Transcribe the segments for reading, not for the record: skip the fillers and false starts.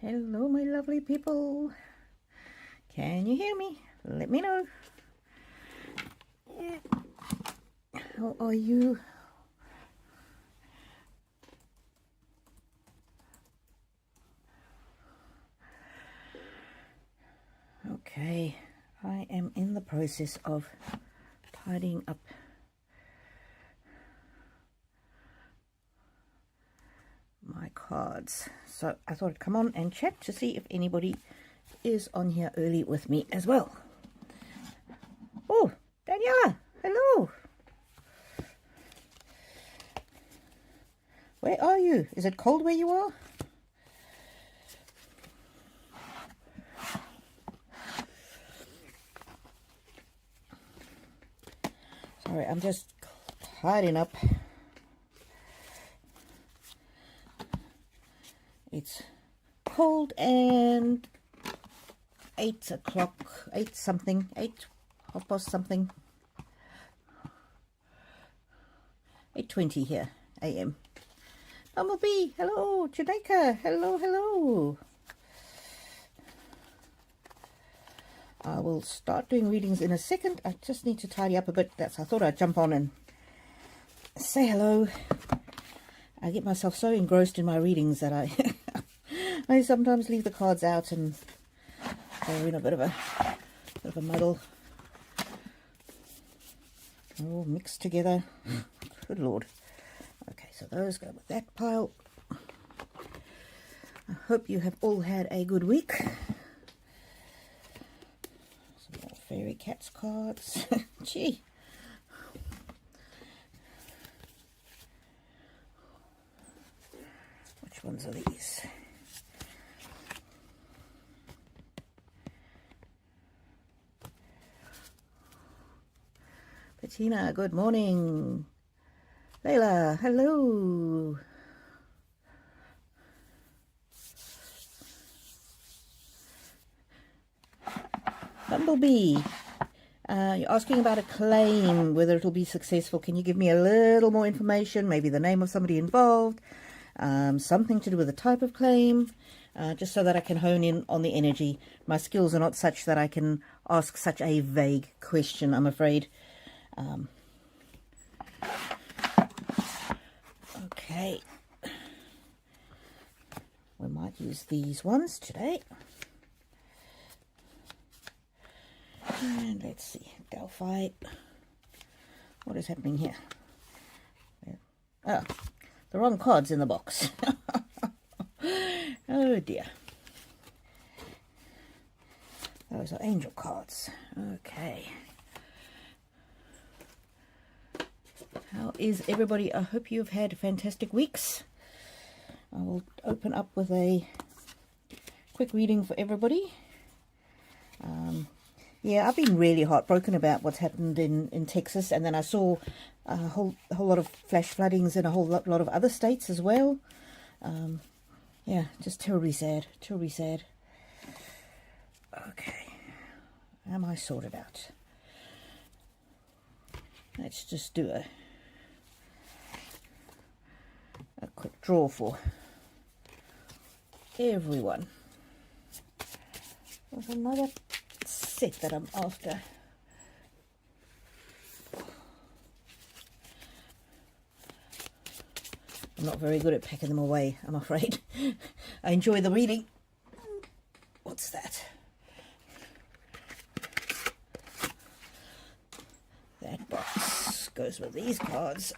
Hello, my lovely people. Can you hear me? Let me know. How are you? Okay, I am in the process of tidying up my cards. So I thought I'd come on and chat to see if anybody is on here early with me as well. Oh, Daniela, hello. Where are you? Is it cold where you are? Sorry, I'm just tidying up. It's cold and 8 o'clock, 8 something, 8, half past something, 8:20 here, a.m. Bumblebee, hello. Jamaica, hello, hello. I will start doing readings in a second. I just need to tidy up a bit. I thought I'd jump on and say hello. I get myself so engrossed in my readings that I sometimes leave the cards out and they're in a bit of a muddle. They're all mixed together. Good Lord. Okay, so those go with that pile. I hope you have all had a good week. Some more fairy cats cards. Gee. Which ones are these? Bettina, good morning. Layla, hello. Bumblebee, you're asking about a claim, whether it'll be successful. Can you give me a little more information? Maybe the name of somebody involved, something to do with the type of claim, just so that I can hone in on the energy. My skills are not such that I can ask such a vague question, I'm afraid. Okay, we might use these ones today. And let's see, Delphi, what is happening here? Oh, the wrong cards in the box. Oh dear. Those are angel cards. Okay. How is everybody? I hope you've had fantastic weeks. I will open up with a quick reading for everybody. Yeah, I've been really heartbroken about what's happened in Texas, and then I saw a whole lot of flash floodings in a whole lot of other states as well. Yeah, just terribly sad, terribly sad. Okay, am I sorted out? Let's just do a quick draw for everyone. There's another set that I'm after. I'm not very good at packing them away, I'm afraid. I enjoy the reading. What's that? That box goes with these cards.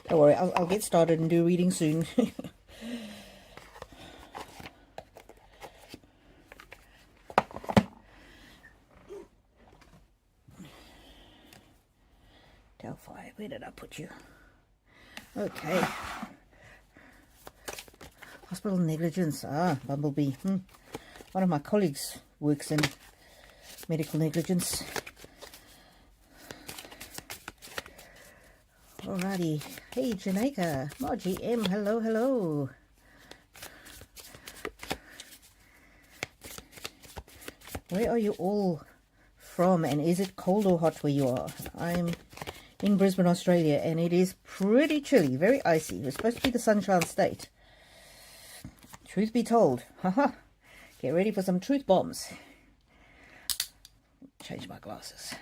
Don't worry, I'll get started and do reading soon. Delphi, where did I put you? Okay. Hospital negligence. Ah, Bumblebee. One of my colleagues works in medical negligence. Alrighty. Hey, Jamaica. More GM. Hello, hello. Where are you all from? And is it cold or hot where you are? I'm in Brisbane, Australia, and it is pretty chilly, very icy. We're supposed to be the sunshine state. Truth be told, haha, get ready for some truth bombs. Change my glasses.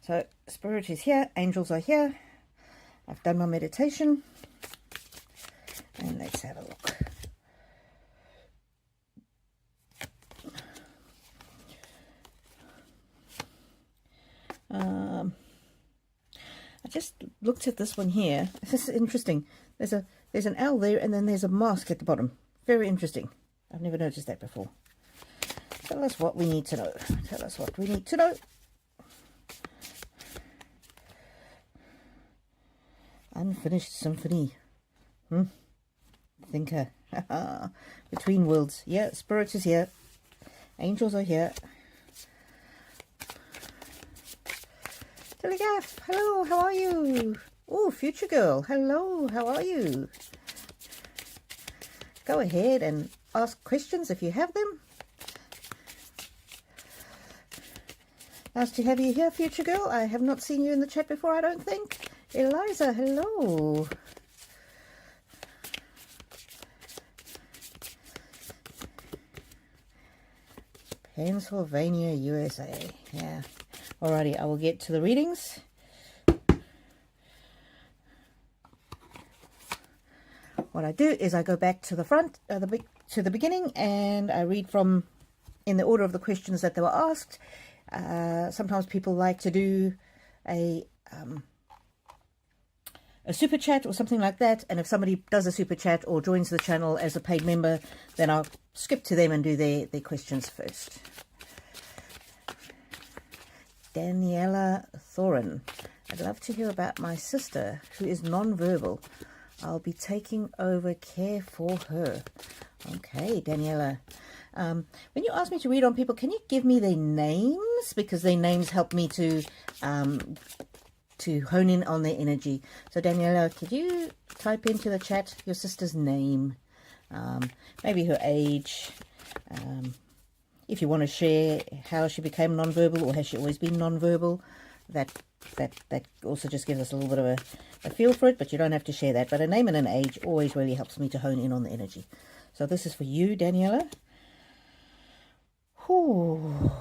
So, Spirit is here, angels are here. I've done my meditation, and let's have a look. I just looked at this one here. This is interesting. There's an owl there, and then there's a mask at the bottom. Very interesting. I've never noticed that before. Tell us what we need to know. Tell us what we need to know. Unfinished symphony. Thinker. Between worlds. Yeah, Spirit is here. Angels are here. Telegraph, hello, how are you? Oh, future girl, hello, how are you? Go ahead and ask questions if you have them. Nice to have you here, future girl. I have not seen you in the chat before, I don't think. Eliza, hello. Pennsylvania, USA. Yeah. Alrighty, I will get to the readings. What I do is I go back to the front, to the beginning, and I read from in the order of the questions that they were asked. Sometimes people like to do a super chat or something like that, and if somebody does a super chat or joins the channel as a paid member, then I'll skip to them and do their questions first. Daniela Thorin. I'd love to hear about my sister who is non-verbal. I'll be taking over care for her. Okay, Daniela. When you ask me to read on people, can you give me their names? Because their names help me to hone in on their energy. So Daniela, could you type into the chat your sister's name? Maybe her age. If you want to share how she became non-verbal, or has she always been non-verbal, that also just gives us a little bit of a feel for it, but you don't have to share that. But a name and an age always really helps me to hone in on the energy. So this is for you, Daniela. Ooh,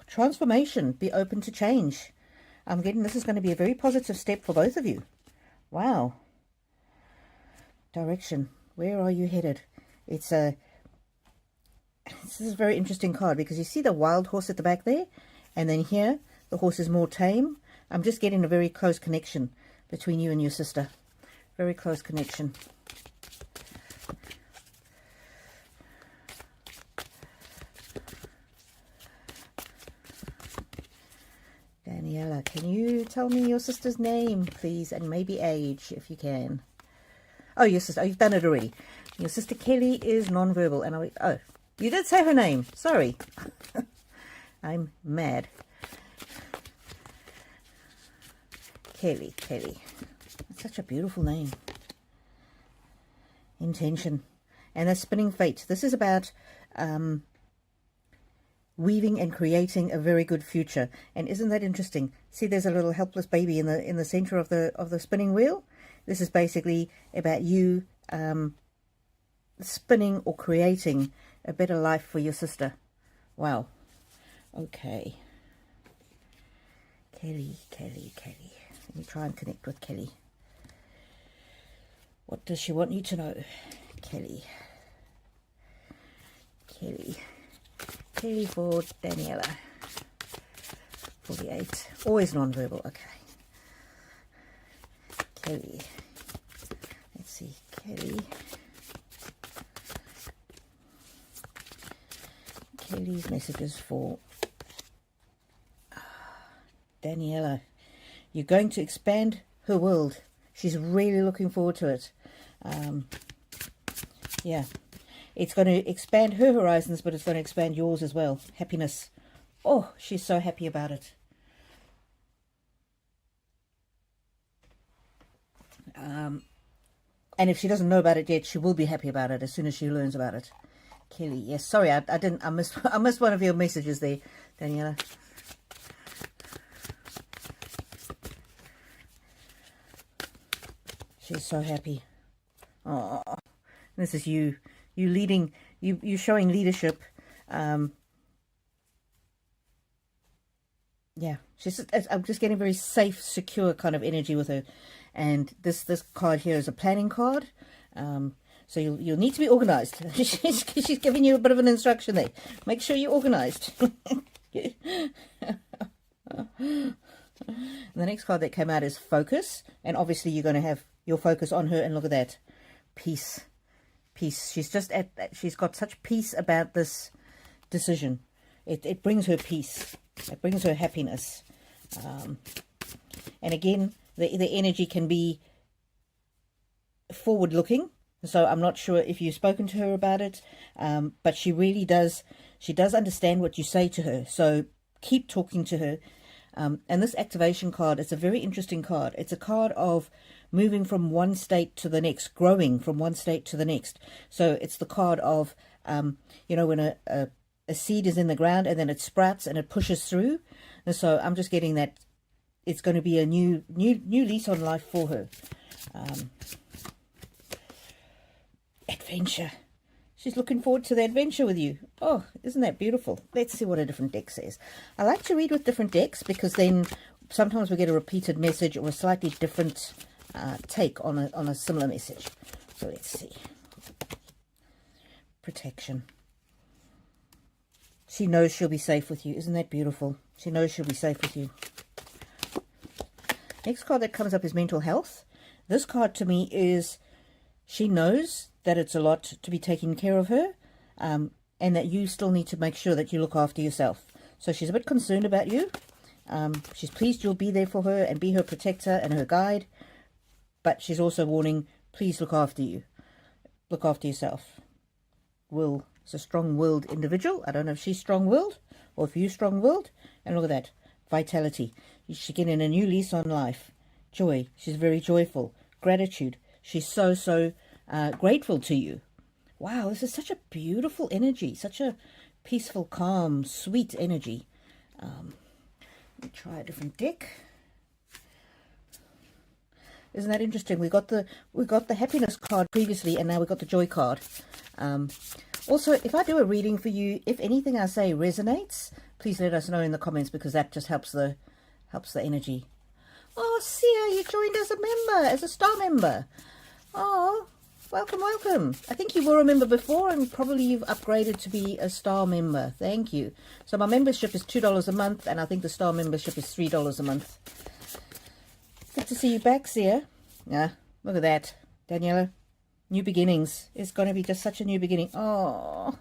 transformation, be open to change. I'm getting this is going to be a very positive step for both of you. Wow. Direction, where are you headed? This is a very interesting card because you see the wild horse at the back there, and then here the horse is more tame. I'm just getting a very close connection between you and your sister. Very close connection. Daniela, can you tell me your sister's name, please, and maybe age, if you can? Oh, your sister. Oh, you've done it already. Your sister Kelly is non-verbal, and oh, you did say her name. Sorry. I'm mad. Kelly. That's such a beautiful name. Intention. And a spinning fate. This is about weaving and creating a very good future. And isn't that interesting? See, there's a little helpless baby in the center of the spinning wheel. This is basically about you spinning or creating a better life for your sister. Wow. Okay. Kelly. Let me try and connect with Kelly. What does she want you to know? Kelly for Daniela. 48. Always non-verbal. Okay. Kelly. Let's see. Kelly's messages for Daniela. You're going to expand her world. She's really looking forward to it. Yeah. It's going to expand her horizons, but it's going to expand yours as well. Happiness. Oh, she's so happy about it. And if she doesn't know about it yet, she will be happy about it as soon as she learns about it. Kelly, yes. Sorry, I missed one of your messages there, Daniela. She's so happy. Oh, this is you leading, you showing leadership. Yeah, I'm just getting very safe, secure kind of energy with her. And this card here is a planning card. So you'll need to be organized. She's giving you a bit of an instruction there. Make sure you're organized. The next card that came out is focus, and obviously you're going to have your focus on her. And look at that, peace. She's got such peace about this decision. It brings her peace. It brings her happiness. And again, the energy can be forward looking. So I'm not sure if you've spoken to her about it, but she really does. She does understand what you say to her. So keep talking to her. And this activation card, it's a very interesting card. It's a card of moving from one state to the next, growing from one state to the next. So it's the card of, when a seed is in the ground and then it sprouts and it pushes through. And so I'm just getting that it's going to be a new lease on life for her. Adventure. She's looking forward to the adventure with you. Oh, isn't that beautiful? Let's see what a different deck says. I like to read with different decks because then sometimes we get a repeated message or a slightly different take on a similar message. So let's see. Protection. She knows she'll be safe with you. Isn't that beautiful? She knows she'll be safe with you. Next card that comes up is mental health. This card to me is she knows that it's a lot to be taking care of her, and that you still need to make sure that you look after yourself. So she's a bit concerned about you. She's pleased you'll be there for her and be her protector and her guide, but she's also warning, please look after you. Look after yourself. Will is a strong-willed individual. I don't know if she's strong-willed or if you're strong-willed. And look at that. Vitality. She's getting a new lease on life. Joy. She's very joyful. Gratitude. She's so grateful to you. Wow, this is such a beautiful energy. Such a peaceful, calm, sweet energy. Let me try a different deck. Isn't that interesting? We got the happiness card previously, and now we got the joy card. Also, if I do a reading for you, if anything I say resonates, please let us know in the comments, because that just helps the energy. Oh, Sia, you joined as a member, as a star member. Oh, welcome, welcome. I think you were a member before, and probably you've upgraded to be a star member. Thank you. So my membership is $2 a month, and I think the star membership is $3 a month. Good to see you back, Sia. Yeah, look at that, Daniela. New beginnings. It's going to be just such a new beginning. Oh,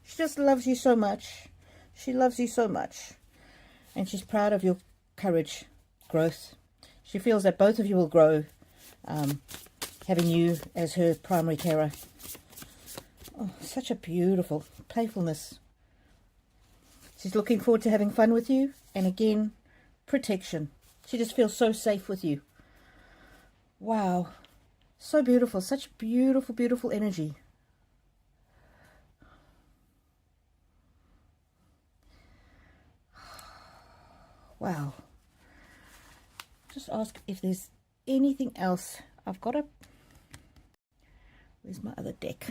she just loves you so much. She loves you so much. And she's proud of your courage, growth. She feels that both of you will grow, having you as her primary carer. Oh, such a beautiful playfulness. She's looking forward to having fun with you. And again, protection. She just feels so safe with you. Wow. So beautiful. Such beautiful, beautiful energy. Wow. Just ask if there's anything else. I've got a... Where's my other deck?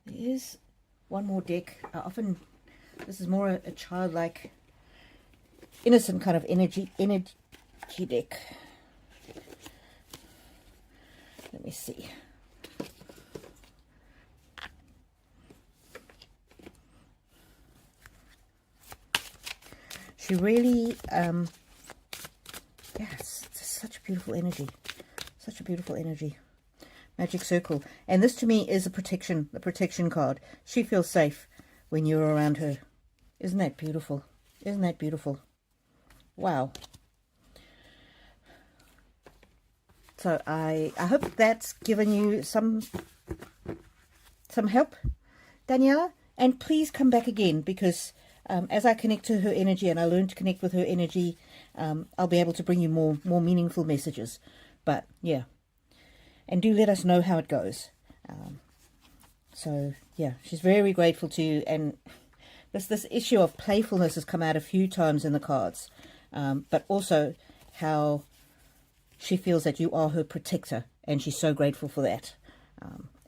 There is one more deck. This is more a childlike, innocent kind of energy deck. Let me see. She really, it's such a beautiful energy. Such a beautiful energy. Magic circle. And this to me is a protection card. She feels safe when you're around her. Isn't that beautiful? Isn't that beautiful? Wow. So I hope that's given you some help, Daniela. And please come back again, because as I connect to her energy and I learn to connect with her energy, I'll be able to bring you more meaningful messages. But yeah, and do let us know how it goes. So yeah, she's very grateful to you, and this issue of playfulness has come out a few times in the cards. but also how she feels that you are her protector, and she's so grateful for that.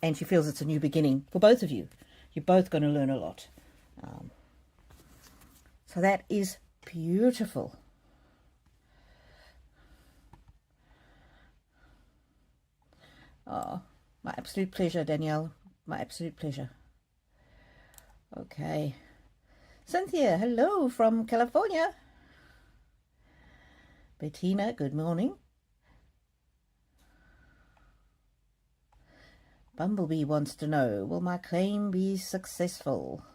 And she feels it's a new beginning for both of you. You're both going to learn a lot. So that is beautiful. Oh, my absolute pleasure, Danielle. My absolute pleasure. Okay. Cynthia, hello from California. Bettina, good morning. Bumblebee wants to know, will my claim be successful?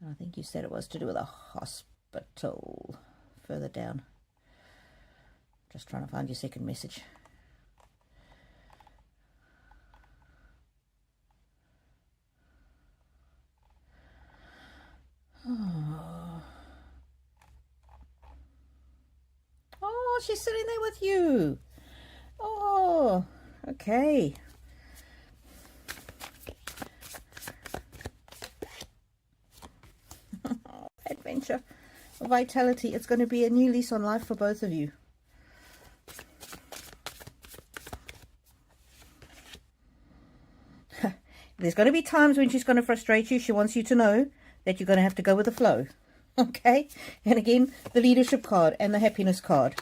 I think you said it was to do with a hospital. Further down. Just trying to find your second message. Oh, she's sitting there with you. Oh, okay. Adventure, vitality. It's going to be a new lease on life for both of you. There's going to be times when she's going to frustrate you. She wants you to know that you're going to have to go with the flow. Okay? And again, the leadership card and the happiness card.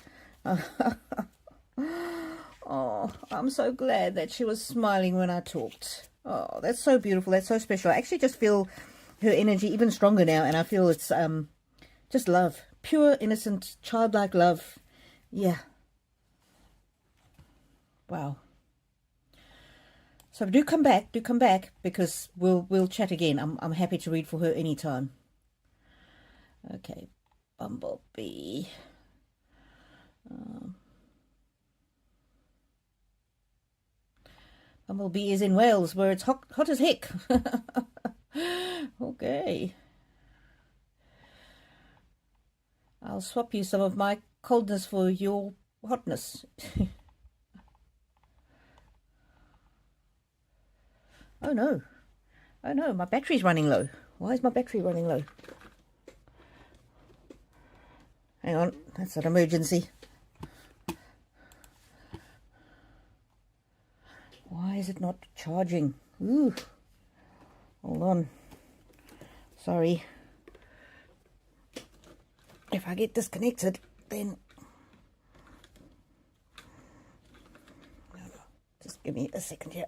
Oh, I'm so glad that she was smiling when I talked. Oh, that's so beautiful. That's so special. I actually just feel her energy even stronger now, and I feel it's just love. Pure, innocent, childlike love. Yeah. Wow. So do come back, because we'll chat again. I'm happy to read for her anytime. Okay, Bumblebee. Bumblebee is in Wales, where it's hot as heck. Okay. I'll swap you some of my coldness for your hotness. Oh no. Oh no, my battery's running low. Why is my battery running low? Hang on, that's an emergency. Why is it not charging? Ooh. Hold on. Sorry. If I get disconnected, then... No. Just give me a second here.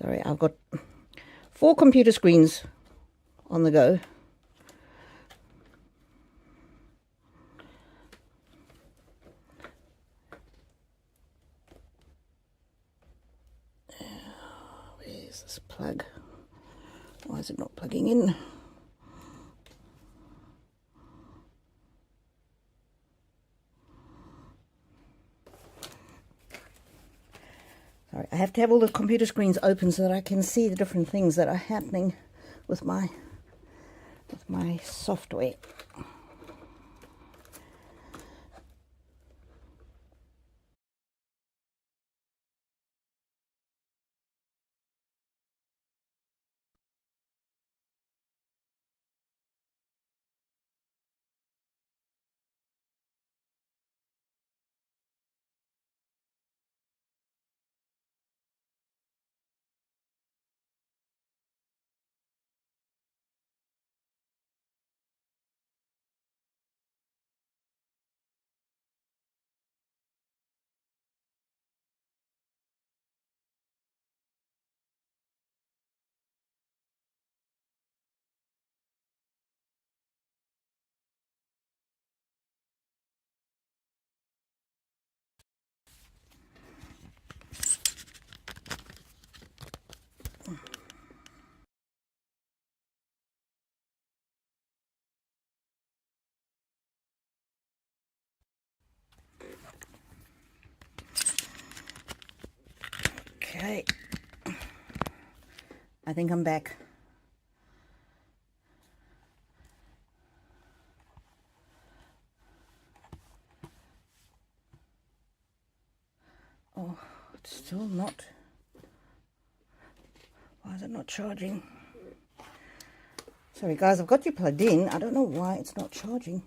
Sorry, I've got 4 computer screens on the go. Where's this plug? Why is it not plugging in? Sorry, I have to have all the computer screens open so that I can see the different things that are happening with my software. Okay, I think I'm back. Oh, It's still not. Why is it not charging? Sorry guys, I've got you plugged in. I don't know why it's not charging.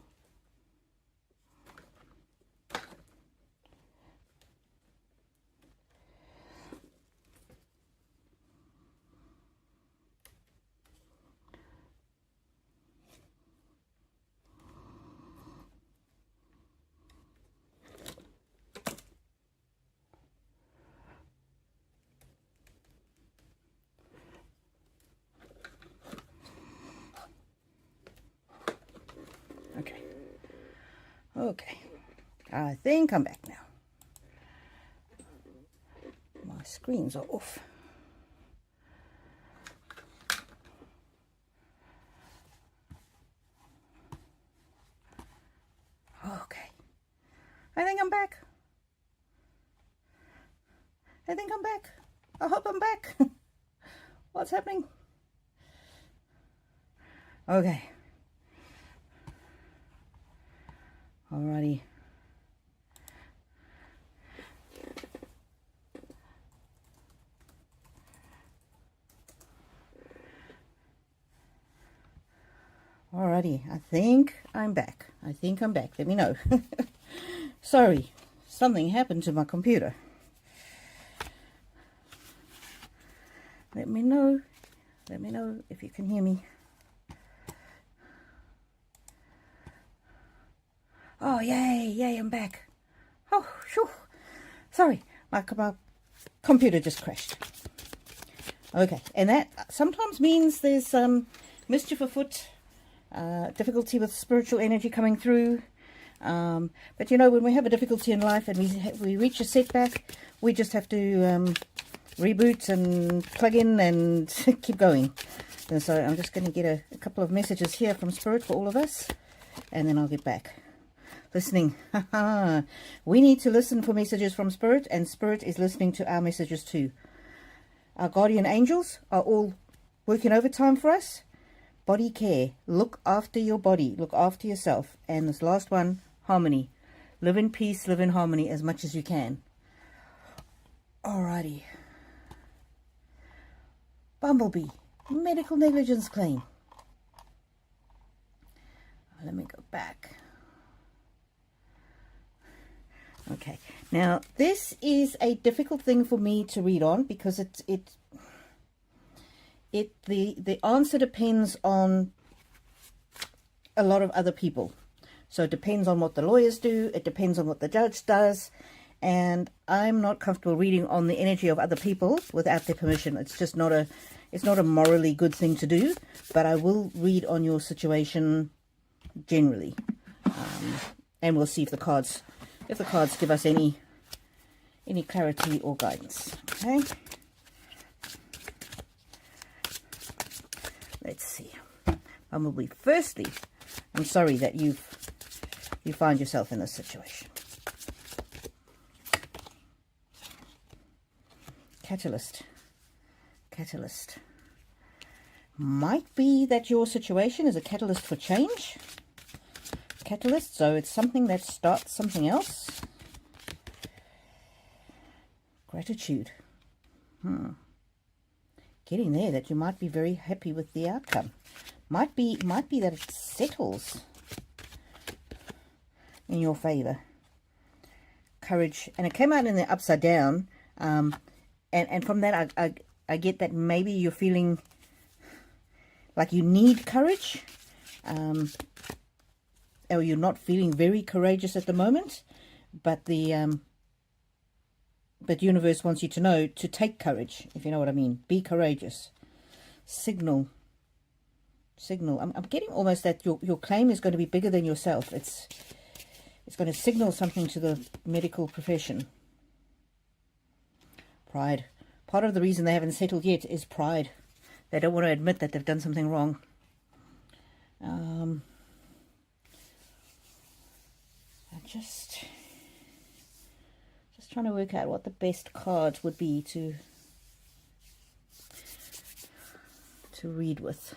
Okay, I think I'm back now. My screens are off. Okay, I think I'm back. I think I'm back. I hope I'm back. What's happening? Okay. Alrighty. Alrighty, I think I'm back. I think I'm back. Let me know. Sorry, something happened to my computer. Let me know. Let me know if you can hear me. Oh, yay, yay, I'm back. Oh, shoo. Sorry, my computer just crashed. Okay, and that sometimes means there's mischief afoot, difficulty with spiritual energy coming through. But you know, when we have a difficulty in life and we reach a setback, we just have to reboot and plug in and keep going. And so I'm just going to get a couple of messages here from Spirit for all of us, and then I'll get back. Listening. We need to listen for messages from Spirit, and Spirit is listening to our messages too. Our guardian angels are all working overtime for us. Body care. Look after your body. Look after yourself. And this last one, harmony. Live in peace, live in harmony as much as you can. Alrighty. Bumblebee. Medical negligence claim. Let me go back. Okay, now this is a difficult thing for me to read on because the answer depends on a lot of other people. So it depends on what the lawyers do, it depends on what the judge does, and I'm not comfortable reading on the energy of other people without their permission. It's just not a morally good thing to do, but I will read on your situation generally, and we'll see if the cards give us any clarity or guidance. Okay, let's see. Bumblebee, firstly, I'm sorry that you find yourself in this situation. Catalyst. Might be that your situation is a catalyst for change. Catalyst, so it's something that starts something else. Gratitude. Getting there, that you might be very happy with the outcome. Might be that it settles in your favor. Courage, and it came out in the upside down, and from that I get that maybe you're feeling like you need courage, or you're not feeling very courageous at the moment, but the universe wants you to know to take courage, if you know what I mean. Be courageous. Signal. I'm getting almost that your claim is going to be bigger than yourself. It's going to signal something to the medical profession. Pride. Part of the reason they haven't settled yet is pride. They don't want to admit that they've done something wrong. Just trying to work out what the best cards would be to read with.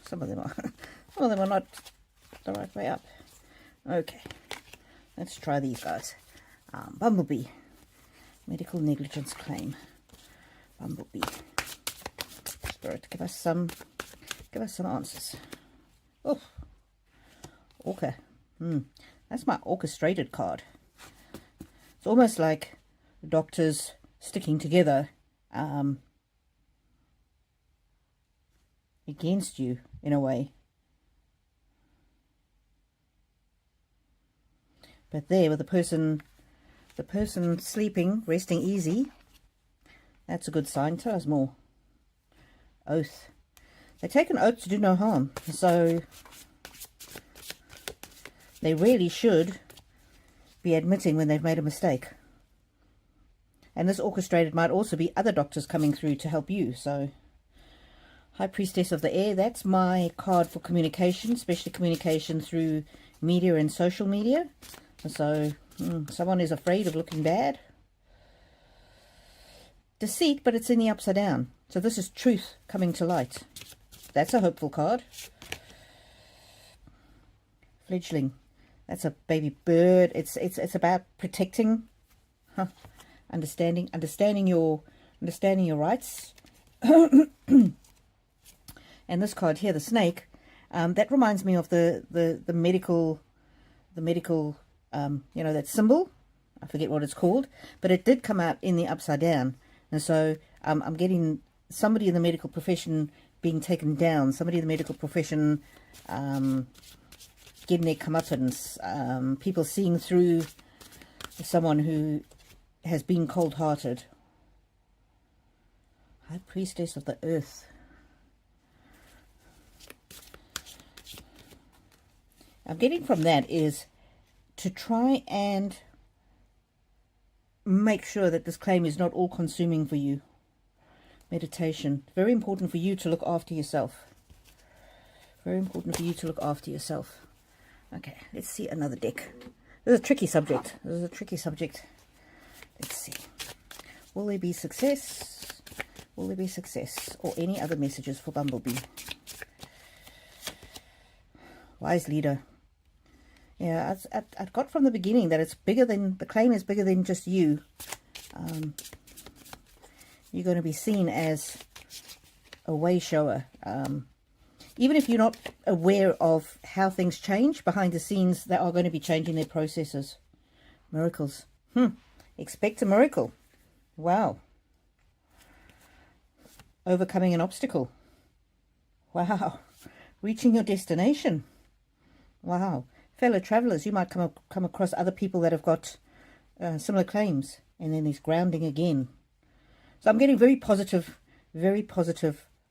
Some of them are. Some of them are not the right way up. Okay, let's try these guys. Bumblebee, medical negligence claim. Bumblebee, Spirit, give us some answers. Oh, Orca. That's my orchestrated card. It's almost like doctors sticking together against you in a way. But there, with the person sleeping, resting easy, that's a good sign. Tell us more. Oath. They take an oath to do no harm, so they really should be admitting when they've made a mistake. And this orchestrated might also be other doctors coming through to help you. So, High Priestess of the Air, that's my card for communication, especially communication through media and social media. So, someone is afraid of looking bad. Deceit, but it's in the upside down. So this is truth coming to light. That's a hopeful card. Fledgling. That's a baby bird. It's about protecting, understanding your rights. And this card here, the snake, that reminds me of the medical that symbol. I forget what it's called, but it did come out in the upside down. And so I'm getting somebody in the medical profession being taken down, somebody in the medical profession getting their comeuppance, people seeing through someone who has been cold-hearted. High Priestess of the Earth. I'm getting from that is to try and make sure that this claim is not all-consuming for you. Meditation. Very important for you to look after yourself. Very important for you to look after yourself. Okay, let's see another deck. This is a tricky subject. Let's see. Will there be success? Will there be success? Or any other messages for Bumblebee? Wise leader. Yeah, I got from the beginning that it's bigger than, the claim is bigger than just you. You're going to be seen as a way shower. Even if you're not aware of how things change behind the scenes, they are going to be changing their processes. Miracles. Expect a miracle. Wow. Overcoming an obstacle. Wow. Reaching your destination. Wow. Fellow travelers, you might come across other people that have got similar claims. And then there's grounding again. So I'm getting very positive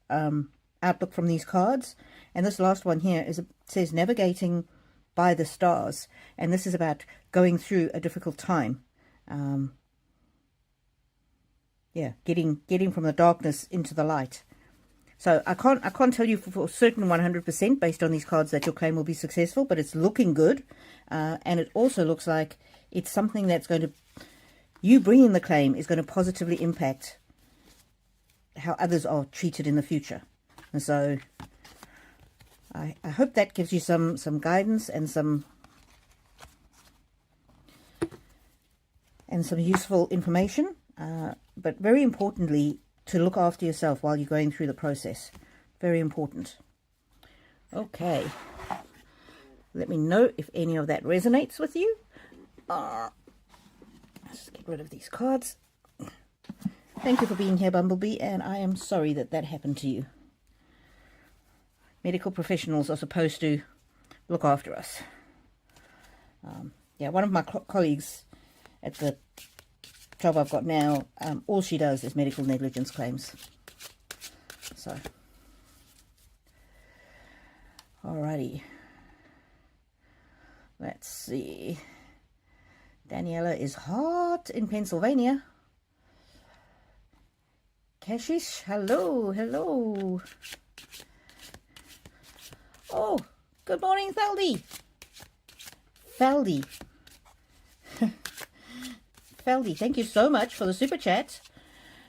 outlook from these cards. And this last one here says navigating by the stars. And this is about going through a difficult time. Yeah, getting from the darkness into the light. So I can't tell you for certain 100% based on these cards that your claim will be successful, but it's looking good. And it also looks like it's something that's going to, you bringing the claim is going to positively impact how others are treated in the future. And so I hope that gives you some guidance and some useful information. But very importantly, to look after yourself while you're going through the process. Very important. Okay. Let me know if any of that resonates with you. Let's get rid of these cards. Thank you for being here, Bumblebee, and I am sorry that that happened to you. Medical professionals are supposed to look after us. Yeah, one of my colleagues at the job I've got now, all she does is medical negligence claims. So, alrighty. Let's see. Daniela is hot in Pennsylvania. Kashish, hello, hello. Oh, good morning, Thaldi. Thaldi, thank you so much for the super chat.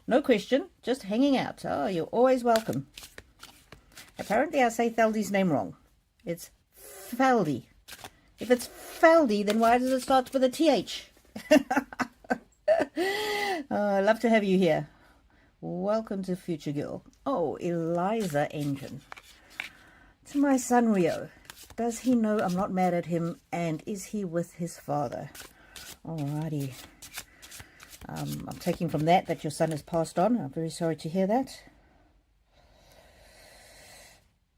No question, just hanging out. Oh, you're always welcome. Apparently I say Thaldi's name wrong. It's Faldi. If it's Faldi, then why does it start with a TH? I'd love to have you here. Welcome to Future Girl. Oh, Eliza Engine. To my son Rio. Does he know I'm not mad at him, and is he with his father? Alrighty. I'm taking from that your son has passed on. I'm very sorry to hear that.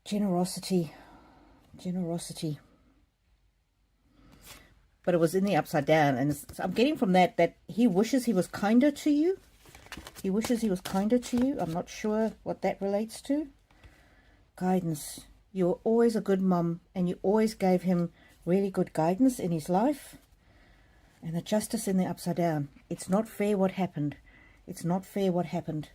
Generosity. Generosity. But it was in the upside down, and I'm getting from that he wishes he was kinder to you. He wishes he was kinder to you. I'm not sure what that relates to. Guidance. You're always a good mum, and you always gave him really good guidance in his life. And the justice in the upside down. It's not fair what happened. It's not fair what happened.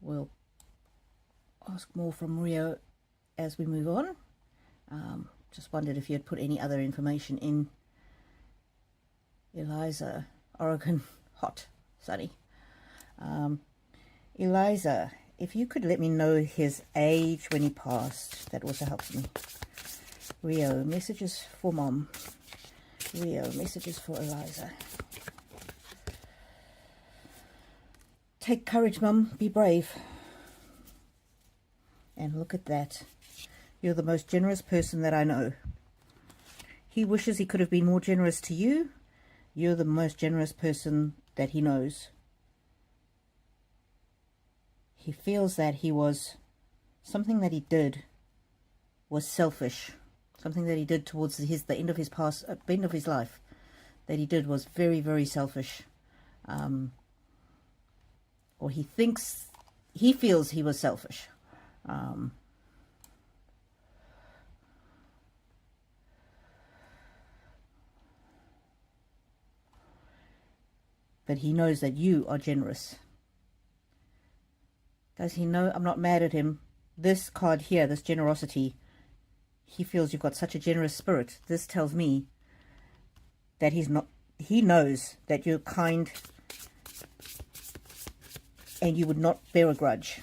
We'll ask more from Rio as we move on. Just wondered if you had put any other information in. Eliza, Oregon, hot, sunny. Eliza, if you could let me know his age when he passed, that also helps me. Rio, messages for Mom. Rio, messages for Eliza. Take courage, Mum. Be brave. And look at that. You're the most generous person that I know. He wishes he could have been more generous to you. You're the most generous person that he knows. He feels that something that he did was selfish. Something that he did towards the end of his life, that he did was very, very selfish. Or he feels he was selfish. But he knows that you are generous. Does he know I'm not mad at him? This card here, this generosity, he feels you've got such a generous spirit. This tells me that he knows that you're kind and you would not bear a grudge.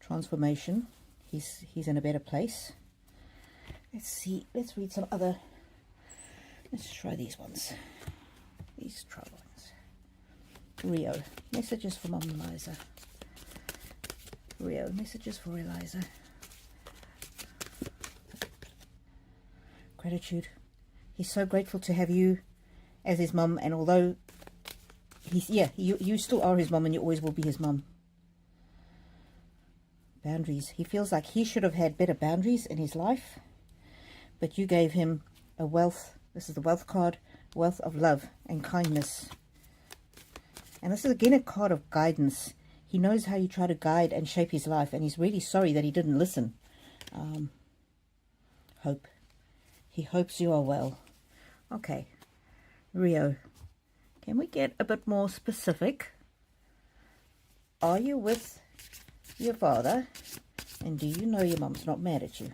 Transformation. He's in a better place. Let's see. Let's read some other. Let's try these ones. These try ones. Rio. Messages for Mom Eliza. Rio. Messages for Eliza. Gratitude. He's so grateful to have you as his mum, and although you still are his mum, and you always will be his mum. Boundaries. He feels like he should have had better boundaries in his life, but you gave him a wealth. This is the wealth card, wealth of love and kindness. And this is again a card of guidance. He knows how you try to guide and shape his life, and he's really sorry that he didn't listen. Hope. He hopes you are well. Okay. Rio, can we get a bit more specific? Are you with your father? And do you know your mum's not mad at you?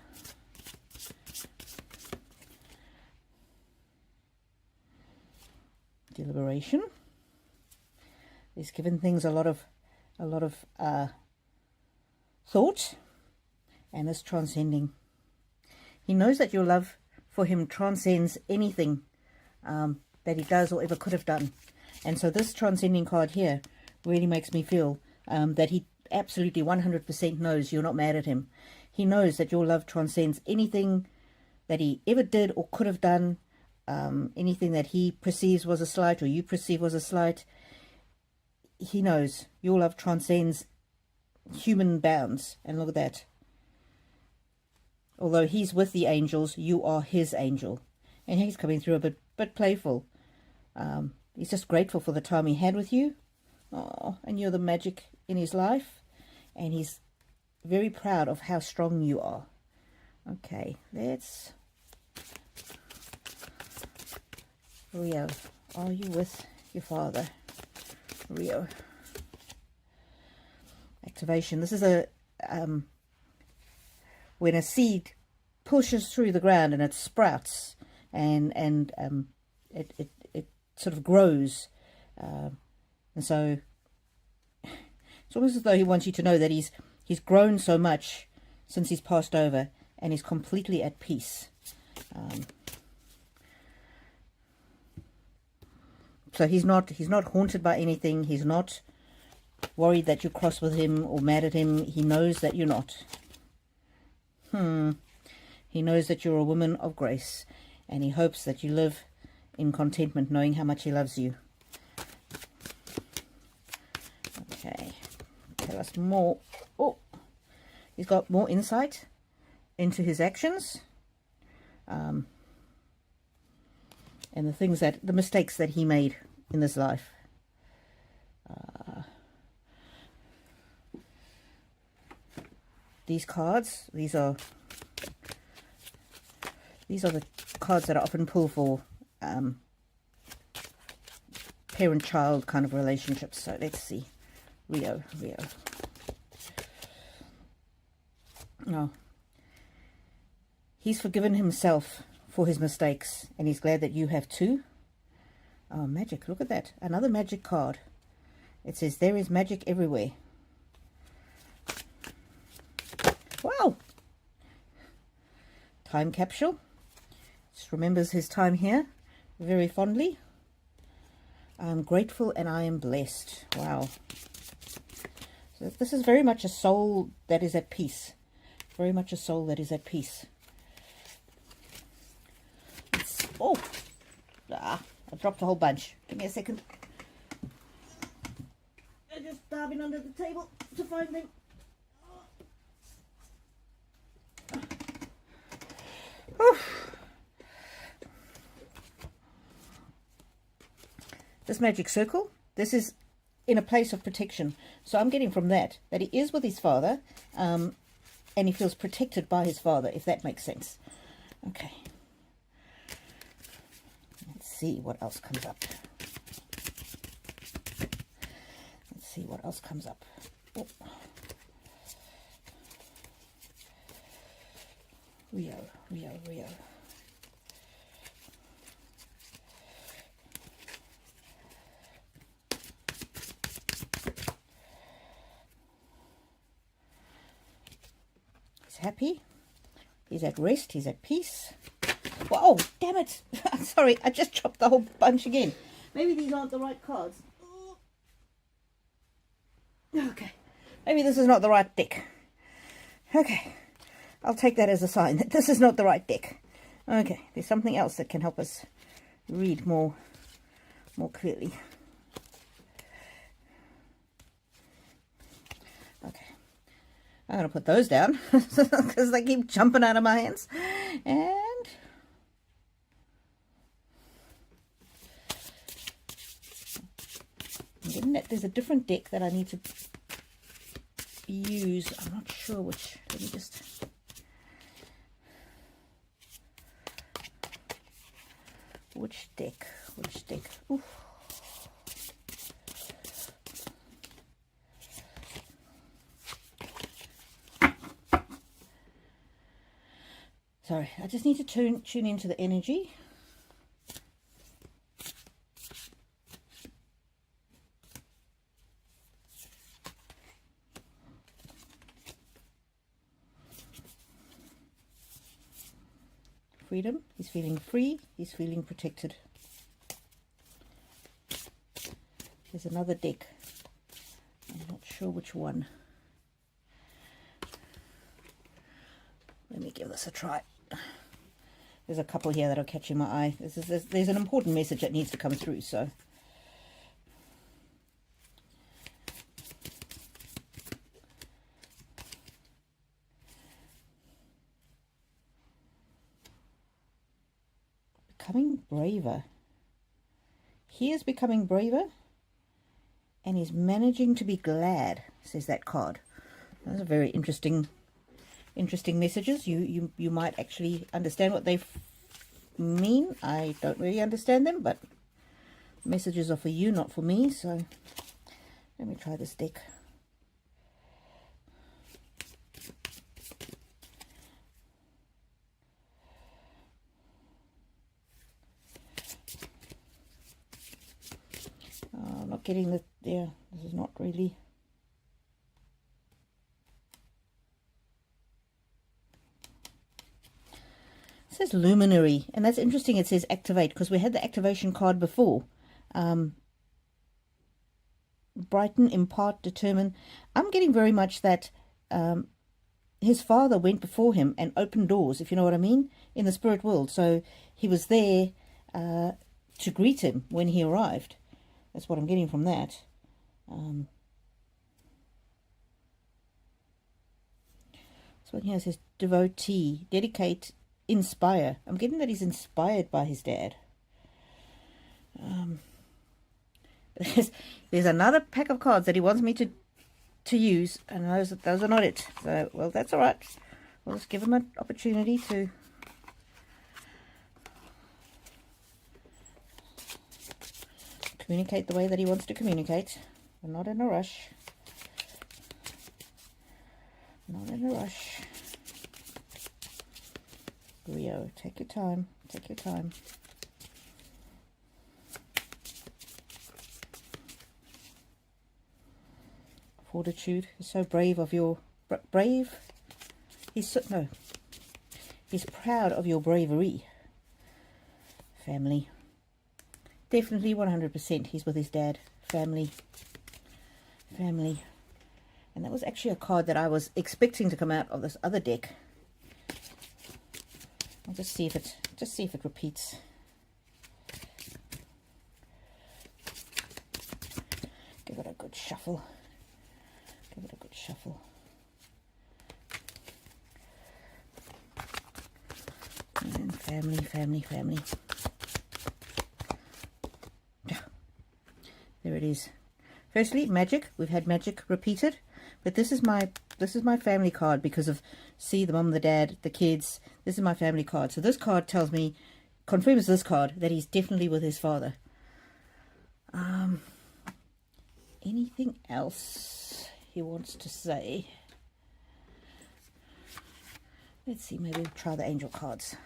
Deliberation. He's given things a lot of thought, and is transcending. He knows that your love for him transcends anything that he does or ever could have done. And so this transcending card here really makes me feel that he absolutely 100% knows you're not mad at him. He knows that your love transcends anything that he ever did or could have done, anything that he perceives was a slight or you perceive was a slight. He knows your love transcends human bounds. And look at that. Although he's with the angels, you are his angel. And he's coming through a bit playful. He's just grateful for the time he had with you. Oh, and you're the magic in his life. And he's very proud of how strong you are. Okay, let's... Rio, are you with your father? Rio. Activation. This is a... when a seed pushes through the ground and it sprouts and it sort of grows, and so it's almost as though he wants you to know that he's grown so much since he's passed over, and he's completely at peace. So he's not haunted by anything. He's not worried that you're cross with him or mad at him. He knows that you're not. He knows that you're a woman of grace, and he hopes that you live in contentment, knowing how much he loves you. Okay, tell us more. Oh, he's got more insight into his actions, and the mistakes that he made in this life. These cards, these are the cards that I often pull for parent-child kind of relationships. So let's see. Rio. Oh. He's forgiven himself for his mistakes, and he's glad that you have too. Oh, magic. Look at that. Another magic card. It says, there is magic everywhere. Wow. Time capsule. Just remembers his time here very fondly. I am grateful and I am blessed. Wow. So this is very much a soul that is at peace. Very much a soul that is at peace. I dropped a whole bunch. Give me a second. I'm just diving under the table to find them. This magic circle, this is in a place of protection. So I'm getting from that he is with his father, and he feels protected by his father, if that makes sense. Okay. Let's see what else comes up. Let's see what else comes up. Oh. Rio. He's happy. He's at rest. He's at peace. Whoa, damn it. Sorry, I just chopped the whole bunch again. Maybe these aren't the right cards. Okay. Maybe this is not the right deck. Okay. I'll take that as a sign that this is not the right deck. Okay. There's something else that can help us read more clearly. Okay. I'm going to put those down because they keep jumping out of my hands. And there's a different deck that I need to use. I'm not sure which. Let me just... Which deck? Oof. Sorry, I just need to tune into the energy. Freedom. He's feeling free. He's feeling protected. There's another deck. I'm not sure which one. Let me give this a try. There's a couple here that are catching my eye. There's an important message that needs to come through, so. Becoming braver. He is becoming braver, and he's managing to be glad, says that card. Those are very interesting messages. You might actually understand what they mean. I don't really understand them, but messages are for you, not for me. So let me try this deck. not getting the, yeah, this is not really. It says luminary, and that's interesting. It says activate, because we had the activation card before. Brighten, impart, determine. I'm getting very much that his father went before him and opened doors, if you know what I mean, in the spirit world. So he was there to greet him when he arrived. That's what I'm getting from that. So here it says devotee, dedicate, inspire. I'm getting that he's inspired by his dad. There's another pack of cards that he wants me to use, and those are not it. So, well, that's all right. We'll just give him an opportunity to communicate the way that he wants to communicate. We're not in a rush. Not in a rush. Rio, take your time. Take your time. Fortitude. He's so brave of your... brave? He's so... no. He's proud of your bravery. Family. Definitely 100% he's with his dad. Family. Family. And that was actually a card that I was expecting to come out of this other deck. I'll just see if it repeats. Give it a good shuffle. Give it a good shuffle. And family, family, family. There it is. Firstly, magic. We've had magic repeated, but this is my family card because of, see, the mum, the dad, the kids. This is my family card. So this card tells me, confirms this card, that he's definitely with his father. Anything else he wants to say? Let's see, maybe we'll try the angel cards.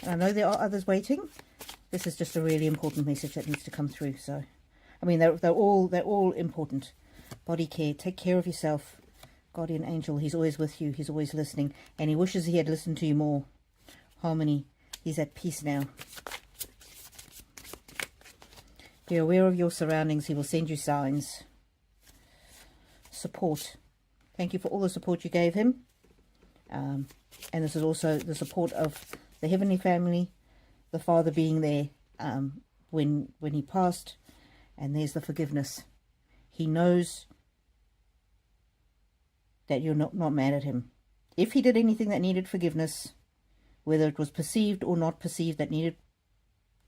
And I know there are others waiting. This is just a really important message that needs to come through. So, I mean, they're all important. Body care, take care of yourself. Guardian angel, he's always with you. He's always listening, and he wishes he had listened to you more. Harmony, he's at peace now. Be aware of your surroundings. He will send you signs. Support. Thank you for all the support you gave him. And this is also the support of the heavenly family, the father being there when he passed. And there's the forgiveness. He knows that you're not mad at him. If he did anything that needed forgiveness, whether it was perceived or not perceived that needed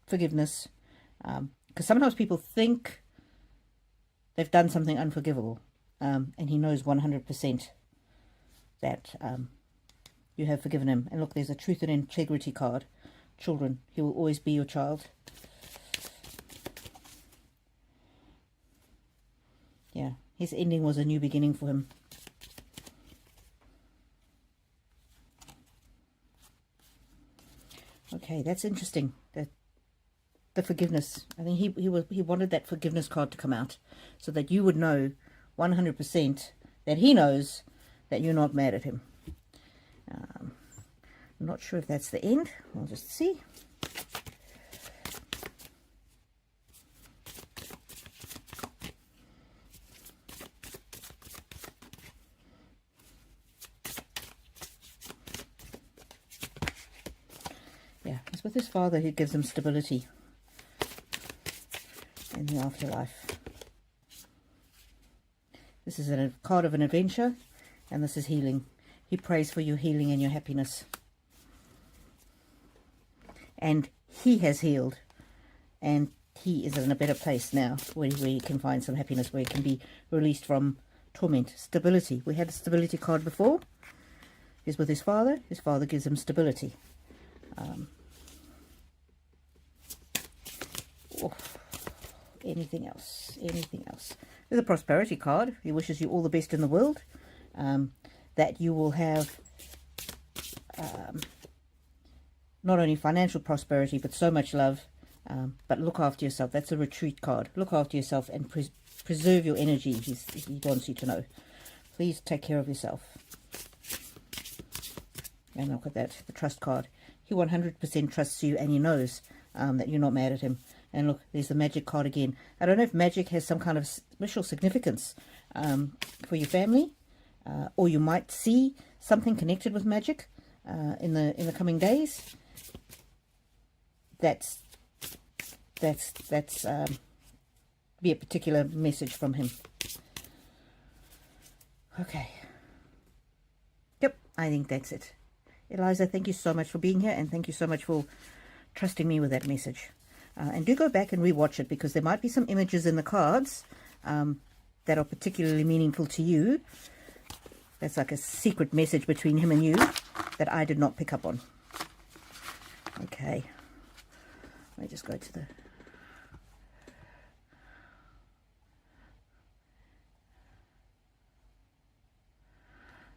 forgiveness, because sometimes people think they've done something unforgivable, and he knows 100% that you have forgiven him. And look, there's a truth and integrity card. Children, he will always be your child. Yeah, his ending was a new beginning for him. Okay, that's interesting. The forgiveness. I think he wanted that forgiveness card to come out so that you would know 100% that he knows that you're not mad at him. I'm not sure if that's the end. We'll just see. Yeah, it's with his father who gives him stability in the afterlife. This is a card of an adventure, and this is healing. He prays for your healing and your happiness. And he has healed, and he is in a better place now where he can find some happiness, where he can be released from torment. Stability. We had a stability card before. He's with his father. His father gives him stability. Anything else? Anything else? There's a prosperity card. He wishes you all the best in the world. That you will have not only financial prosperity, but so much love But look after yourself. That's a retreat card. Look after yourself and preserve your energy. He wants you to know. Please take care of yourself. And look at that, the trust card. He 100% trusts you, and he knows that you're not mad at him. And look, there's the magic card again. I don't know if magic has some kind of special significance for your family, or you might see something connected with magic in the coming days. That's be a particular message from him. Okay. Yep, I think that's it. Eliza, thank you so much for being here, and thank you so much for trusting me with that message. And do go back and rewatch it, because there might be some images in the cards that are particularly meaningful to you. That's like a secret message between him and you that I did not pick up on. Okay. Let me just go to the...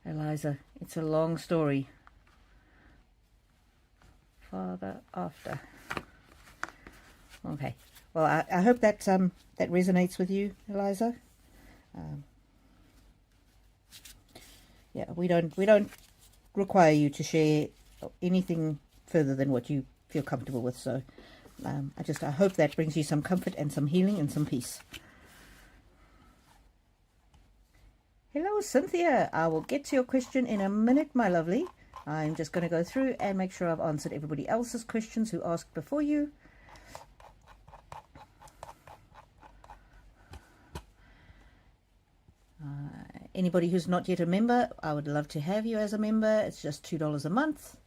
Eliza, it's a long story. Father after. Okay. Well, I hope that that resonates with you, Eliza. Yeah, we don't require you to share anything further than what you feel comfortable with. So, I hope that brings you some comfort and some healing and some peace. Hello, Cynthia. I will get to your question in a minute, my lovely. I'm just going to go through and make sure I've answered everybody else's questions who asked before you. Anybody who's not yet a member, I would love to have you as a member. It's just $2 a month.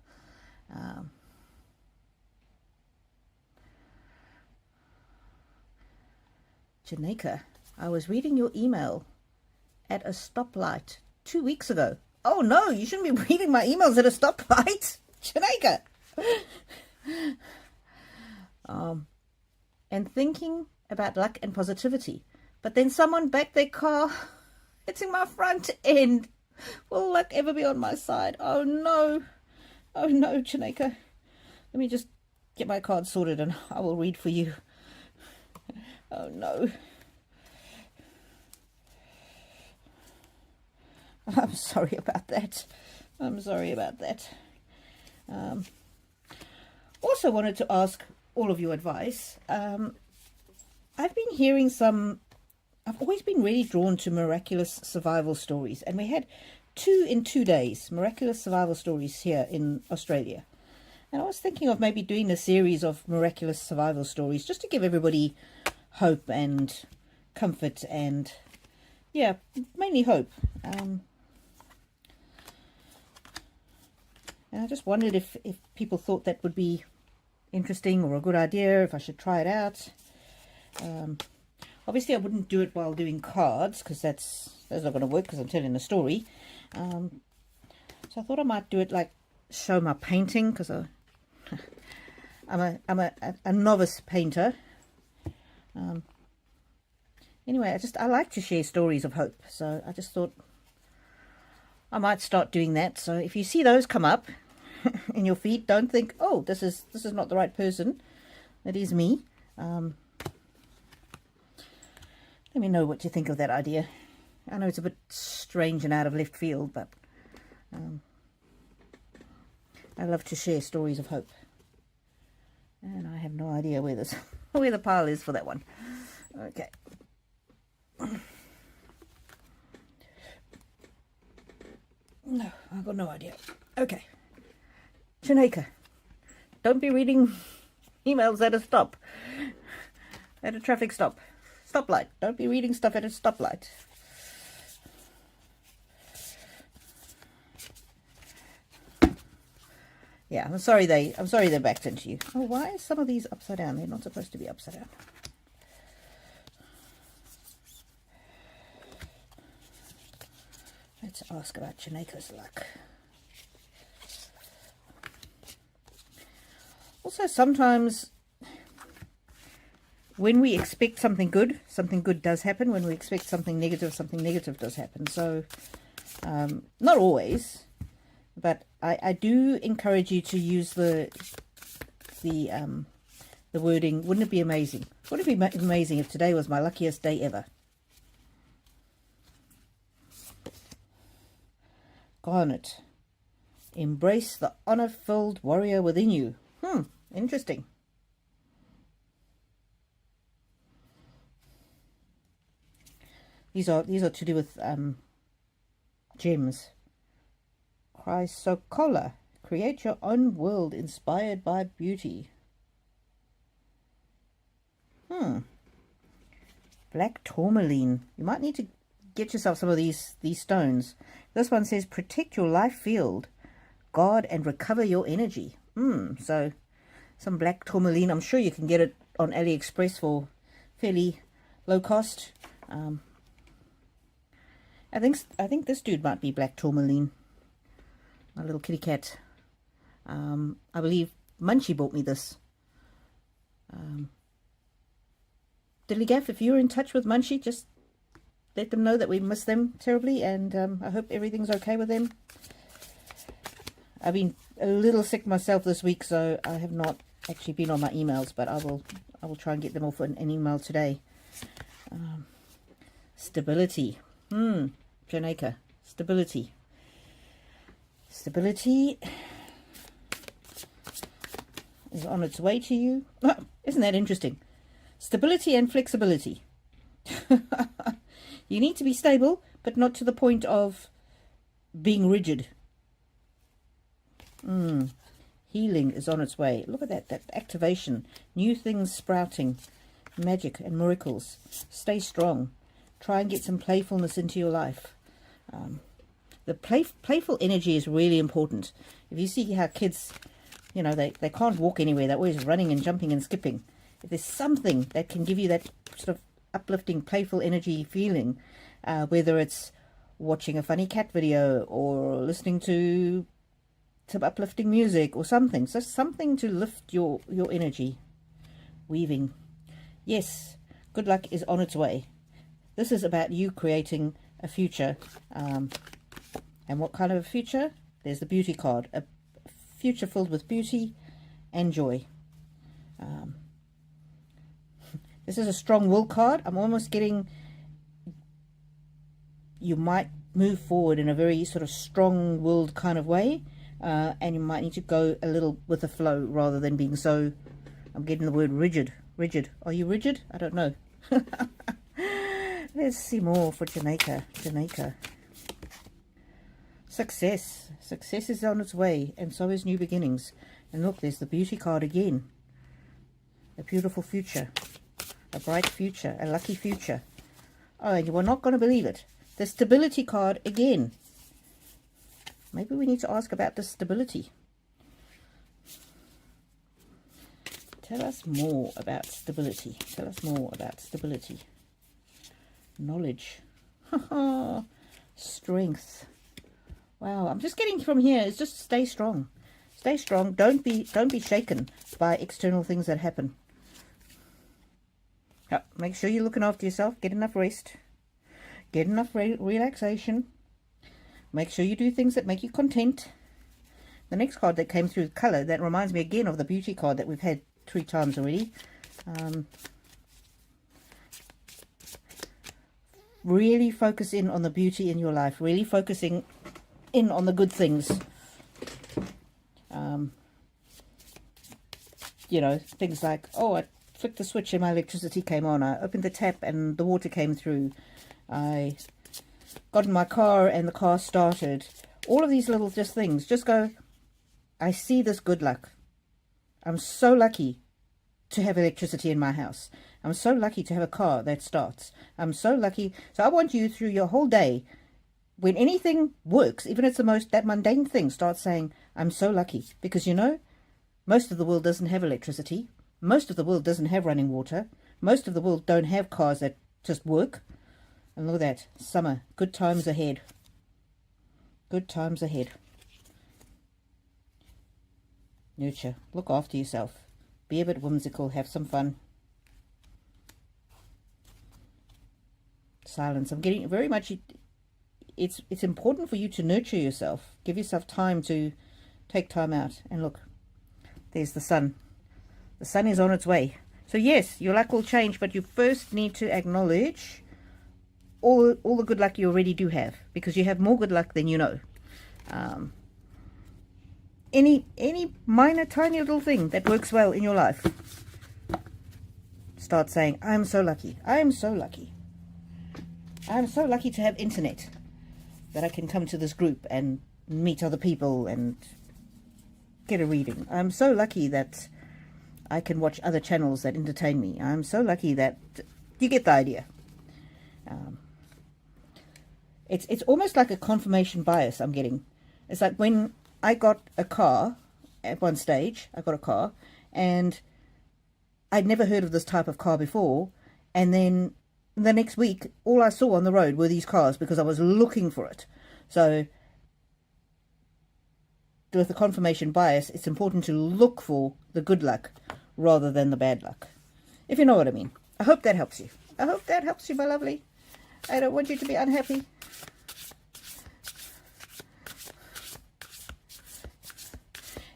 Janeka, I was reading your email at a stoplight 2 weeks ago. Oh no, you shouldn't be reading my emails at a stoplight, Janeka. And thinking about luck and positivity. But then someone backed their car hitting my front end. Will luck ever be on my side? Oh no. Oh no, Janeka. Let me just get my card sorted and I will read for you. Oh no. I'm sorry about that. I'm sorry about that. Also wanted to ask all of your advice. I've been hearing I've always been really drawn to miraculous survival stories, and we had 2 in 2 days, miraculous survival stories here in Australia. And I was thinking of maybe doing a series of miraculous survival stories just to give everybody hope and comfort and, yeah, mainly hope. And I just wondered if people thought that would be interesting or a good idea, if I should try it out. Obviously, I wouldn't do it while doing cards, because that's not going to work, because I'm telling a story. So I thought I might do it like show my painting, because I'm a novice painter. Anyway, I like to share stories of hope, so I just thought I might start doing that. So if you see those come up in your feed, don't think, oh, this is not the right person. It is me. Let me know what you think of that idea. I know it's a bit strange and out of left field, but I love to share stories of hope. And I have no idea where the pile is for that one. Okay. No, I've got no idea. Okay. Janeka, don't be reading emails at a stop. At a traffic stop. Stoplight. Don't be reading stuff at a stoplight. Yeah, I'm sorry they backed into you. Oh, why is some of these upside down? They're not supposed to be upside down. Let's ask about Janeka's luck. Also, sometimes when we expect something good does happen. When we expect something negative does happen. So, not always, but I do encourage you to use the the wording. Wouldn't it be amazing? Wouldn't it be amazing if today was my luckiest day ever? Garnet. Embrace the honor-filled warrior within you. Interesting. These are to do with gems. Chrysocolla. Create your own world inspired by beauty. Black tourmaline. You might need to get yourself some of these stones. This one says protect your life field, guard and recover your energy. So some black tourmaline. I'm sure you can get it on AliExpress for fairly low cost. I think this dude might be black tourmaline. My little kitty cat. I believe Munchie bought me this. Diddly Gaff, if you're in touch with Munchie, just let them know that we miss them terribly, and I hope everything's okay with them. I've been a little sick myself this week, so I have not actually been on my emails, but I will try and get them off an email today. Stability. Janeka. Stability. Stability is on its way to you. Oh, isn't that interesting? Stability and flexibility. You need to be stable, but not to the point of being rigid. Healing is on its way. Look at that activation. New things sprouting. Magic and miracles. Stay strong. Try and get some playfulness into your life. The playful energy is really important. If you see how kids, you know, they can't walk anywhere. They're always running and jumping and skipping. If there's something that can give you that sort of uplifting, playful energy feeling, whether it's watching a funny cat video or listening to some uplifting music or something. So something to lift your energy. Weaving. Yes, good luck is on its way. This is about you creating a future. And what kind of a future? There's the beauty card. A future filled with beauty and joy. This is a strong will card. I'm almost getting, you might move forward in a very sort of strong-willed kind of way. And you might need to go a little with the flow rather than being so, I'm getting the word rigid. Rigid. Are you rigid? I don't know. Let's see more for Janeka. Janeka. Success. Success is on its way, and so is new beginnings. And look, there's the beauty card again. A beautiful future. A bright future. A lucky future. Oh, and you are not going to believe it. The stability card again. Maybe we need to ask about the stability. Tell us more about stability. Tell us more about stability. Knowledge. Strength. Wow, I'm just getting from here. It's just stay strong. Stay strong. Don't be shaken by external things that happen. Make sure you're looking after yourself. Get enough rest. Get enough relaxation. Make sure you do things that make you content. The next card that came through color, that reminds me again of the beauty card that we've had 3 times already. Really focus in on the beauty in your life. Really focusing in on the good things. You know, things like, oh, I flicked the switch and my electricity came on. I opened the tap and the water came through. I got in my car and the car started. All of these little just things. Just go, I see this good luck. I'm so lucky to have electricity in my house. I'm so lucky to have a car that starts. I'm so lucky. So I want you through your whole day, when anything works, even if it's that mundane thing, start saying, I'm so lucky. Because, you know, most of the world doesn't have electricity. Most of the world doesn't have running water. Most of the world don't have cars that just work. And look at that. Summer. Good times ahead. Good times ahead. Nurture. Look after yourself. Be a bit whimsical. Have some fun. Silence. I'm getting very much... It's important for you to nurture yourself. Give yourself time to take time out. And look, there's the sun. The sun is on its way. So yes, your luck will change, but you first need to acknowledge all the good luck you already do have, because you have more good luck than you know. Any minor, tiny little thing that works well in your life, start saying, I'm so lucky. I am so lucky. I'm so lucky to have internet, that I can come to this group and meet other people and get a reading. I'm so lucky that I can watch other channels that entertain me. I'm so lucky that... You get the idea. It's almost like a confirmation bias I'm getting. It's like when I got a car, at one stage, I got a car, and I'd never heard of this type of car before, and then the next week, all I saw on the road were these cars because I was looking for it. So, with the confirmation bias, it's important to look for the good luck rather than the bad luck, if you know what I mean. I hope that helps you. I hope that helps you, my lovely. I don't want you to be unhappy.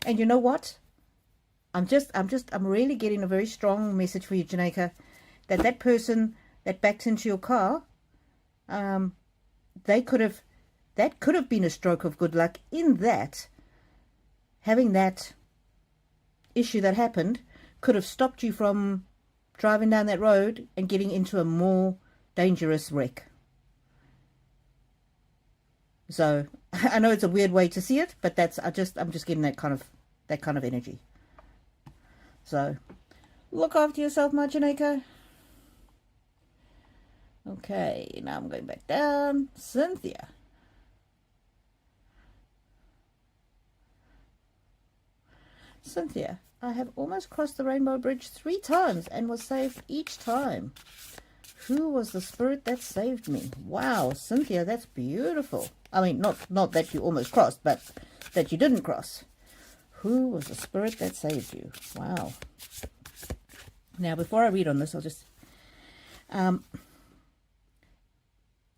And you know what? I'm really getting a very strong message for you, Janeka, that person that backed into your car, that could have been a stroke of good luck, in that having that issue that happened could have stopped you from driving down that road and getting into a more dangerous wreck. So I know it's a weird way to see it, but I'm just getting that kind of energy. So look after yourself, my Janeka. Okay, now I'm going back down. Cynthia. Cynthia, I have almost crossed the Rainbow Bridge 3 times and was saved each time. Who was the spirit that saved me? Wow, Cynthia, that's beautiful. I mean, not that you almost crossed, but that you didn't cross. Who was the spirit that saved you? Wow. Now, before I read on this, I'll just... I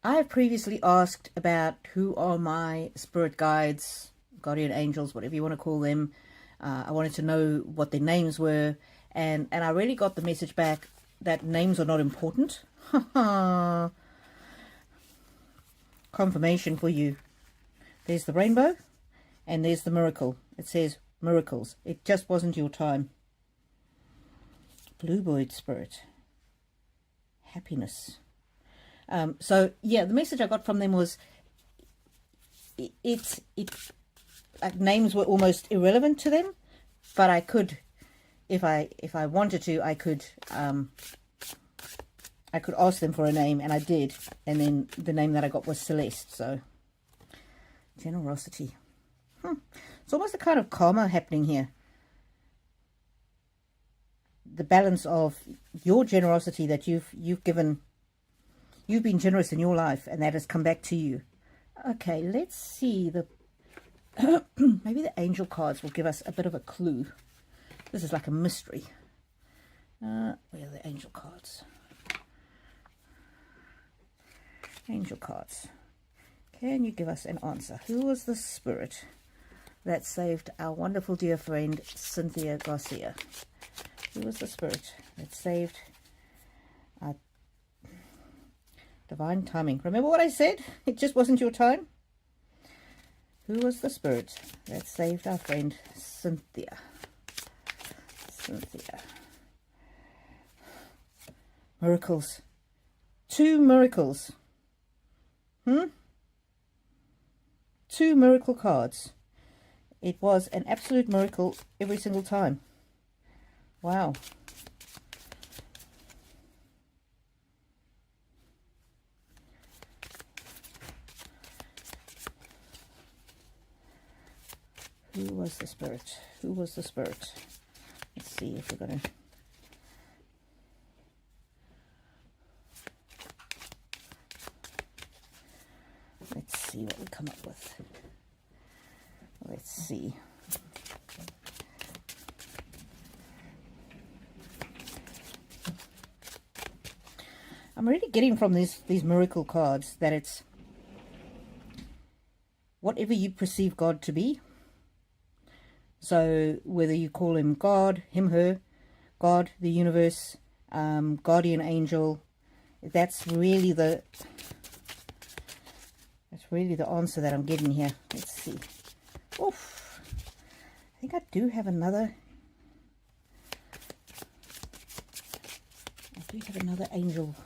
have previously asked about who are my spirit guides, guardian angels, whatever you want to call them. I wanted to know what their names were, and I really got the message back that names are not important. Confirmation for you. There's the rainbow, and there's the miracle. It says miracles. It just wasn't your time. Bluebird spirit. Happiness. So yeah, the message I got from them was like names were almost irrelevant to them, but I could, if I wanted to, I could ask them for a name, and I did, and then the name that I got was Celeste. So generosity. It's almost a kind of karma happening here. The balance of your generosity that you've given, you've been generous in your life, and that has come back to you. Okay, let's see the maybe the angel cards will give us a bit of a clue. This is like a mystery. Where are the angel cards? Angel cards. Can you give us an answer? Who was the spirit that saved our wonderful dear friend Cynthia Garcia? Who was the spirit that saved our divine timing? Remember what I said? It just wasn't your time. Who was the spirit that saved our friend Cynthia? Cynthia. Miracles. 2 miracles. 2 miracle cards. It was an absolute miracle every single time. Wow. Who was the spirit? Who was the spirit? Let's see if we're going to... Let's see what we come up with. Let's see. I'm really getting from these miracle cards that it's whatever you perceive God to be. So whether you call him God, him, her, God, the universe, guardian angel. That's really the answer that I'm getting here. Let's see. Oof. I think I do have another. I do have another angel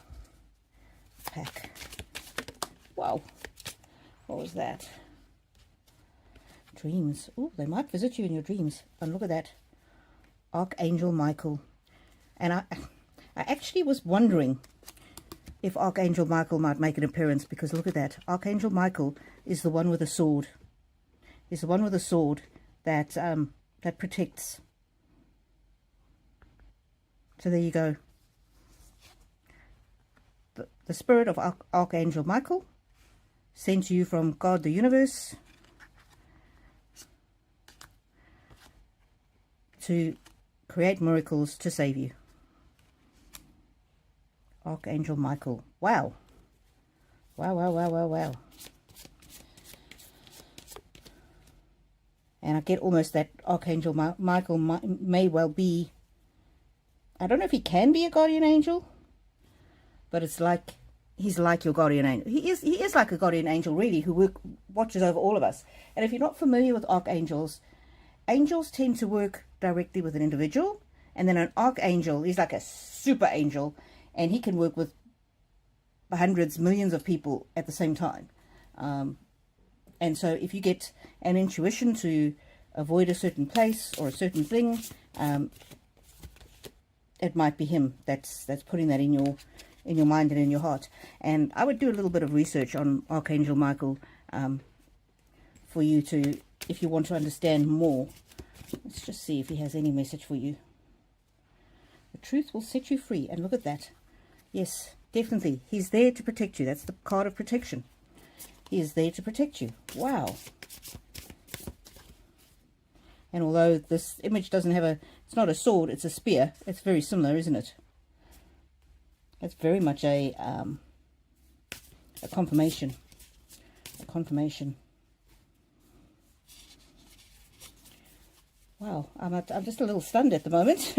pack. Wow. What was that? Dreams. Oh, they might visit you in your dreams. And look at that. Archangel Michael. And I actually was wondering if Archangel Michael might make an appearance, because look at that. Archangel Michael is the one with a sword. He's the one with a sword that that protects. So there you go. The spirit of Archangel Michael, sent to you from God the universe to create miracles to save you. Archangel Michael. Wow. Wow, wow, wow, wow, wow. And I get almost that Archangel Michael may well be, I don't know if he can be a guardian angel, but it's like, he's like your guardian angel. He is like a guardian angel, really, who watches over all of us. And if you're not familiar with archangels, angels tend to work directly with an individual. And then an archangel is like a super angel, and he can work with hundreds, millions of people at the same time. And so if you get an intuition to avoid a certain place or a certain thing, it might be him that's putting that in your mind and in your heart. And I would do a little bit of research on Archangel Michael for you to, if you want to understand more. Let's just see if he has any message for you. The truth will set you free. And look at that. Yes, definitely. He's there to protect you. That's the card of protection. He is there to protect you. Wow. And although this image doesn't have it's not a sword, it's a spear. It's very similar, isn't it? It's very much a confirmation. A confirmation. Wow, I'm just a little stunned at the moment.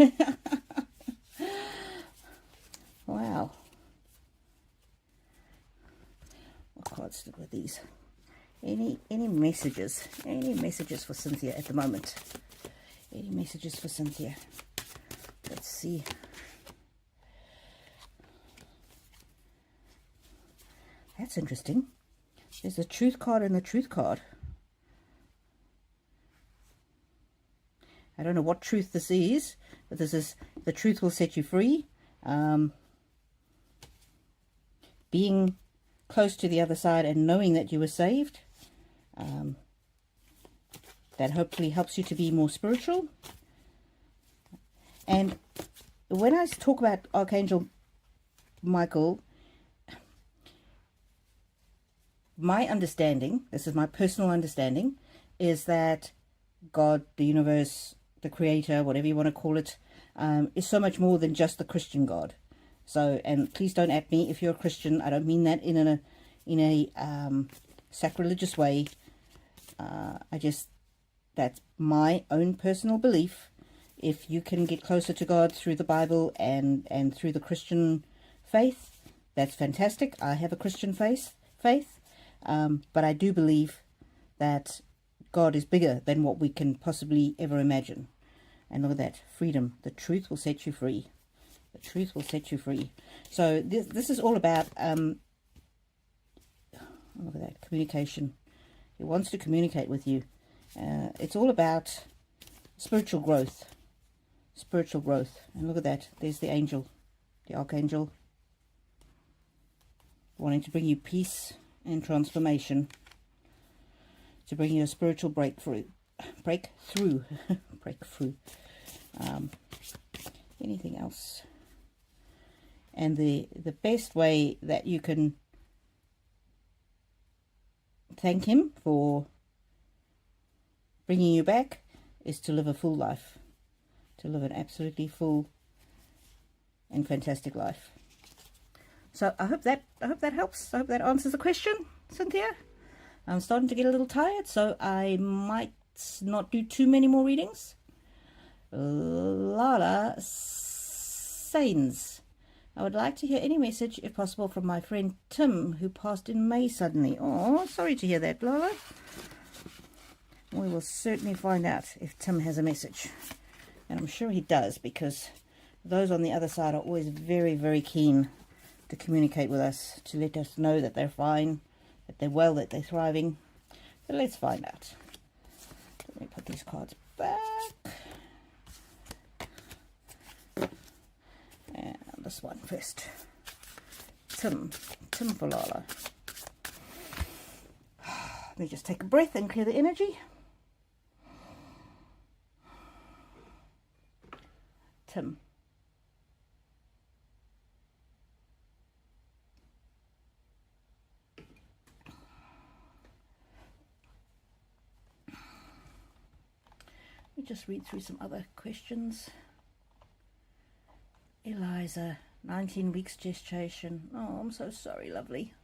Wow. What cards were these? Any messages? Any messages for Cynthia at the moment? Any messages for Cynthia? Let's see. That's interesting. There's the truth card and the truth card. I don't know what truth this is, but this is the truth will set you free. Being close to the other side and knowing that you were saved. That hopefully helps you to be more spiritual. And when I talk about Archangel Michael, my understanding, this is my personal understanding, is that God, the universe, the creator, whatever you want to call it, is so much more than just the Christian God. So, and please don't at me if you're a Christian. I don't mean that in a sacrilegious way. That's my own personal belief. If you can get closer to God through the Bible and through the Christian faith, that's fantastic. I have a Christian faith, but I do believe that God is bigger than what we can possibly ever imagine. And look at that, freedom. The truth will set you free. The truth will set you free. So this is all about, look at that, communication. He wants to communicate with you. It's all about spiritual growth. Spiritual growth. And look at that, there's the angel, the archangel, wanting to bring you peace and transformation, to bring you a spiritual breakthrough. Anything else? And the best way that you can thank him for bringing you back is to live a full life, to live an absolutely full and fantastic life. So I hope that helps. I hope that answers the question, Cynthia. I'm starting to get a little tired, so I might not do too many more readings. Lala Sains. I would like to hear any message, if possible, from my friend Tim, who passed in May suddenly. Oh, sorry to hear that, Lola. We will certainly find out if Tim has a message. And I'm sure he does, because those on the other side are always very, very keen to communicate with us, to let us know that they're fine, that they're well, that they're thriving. So let's find out. Let me put these cards back. And this one first. Tim for Lala. Let me just take a breath and clear the energy. Tim. Let me just read through some other questions. Eliza, 19 weeks gestation. Oh, I'm so sorry, lovely.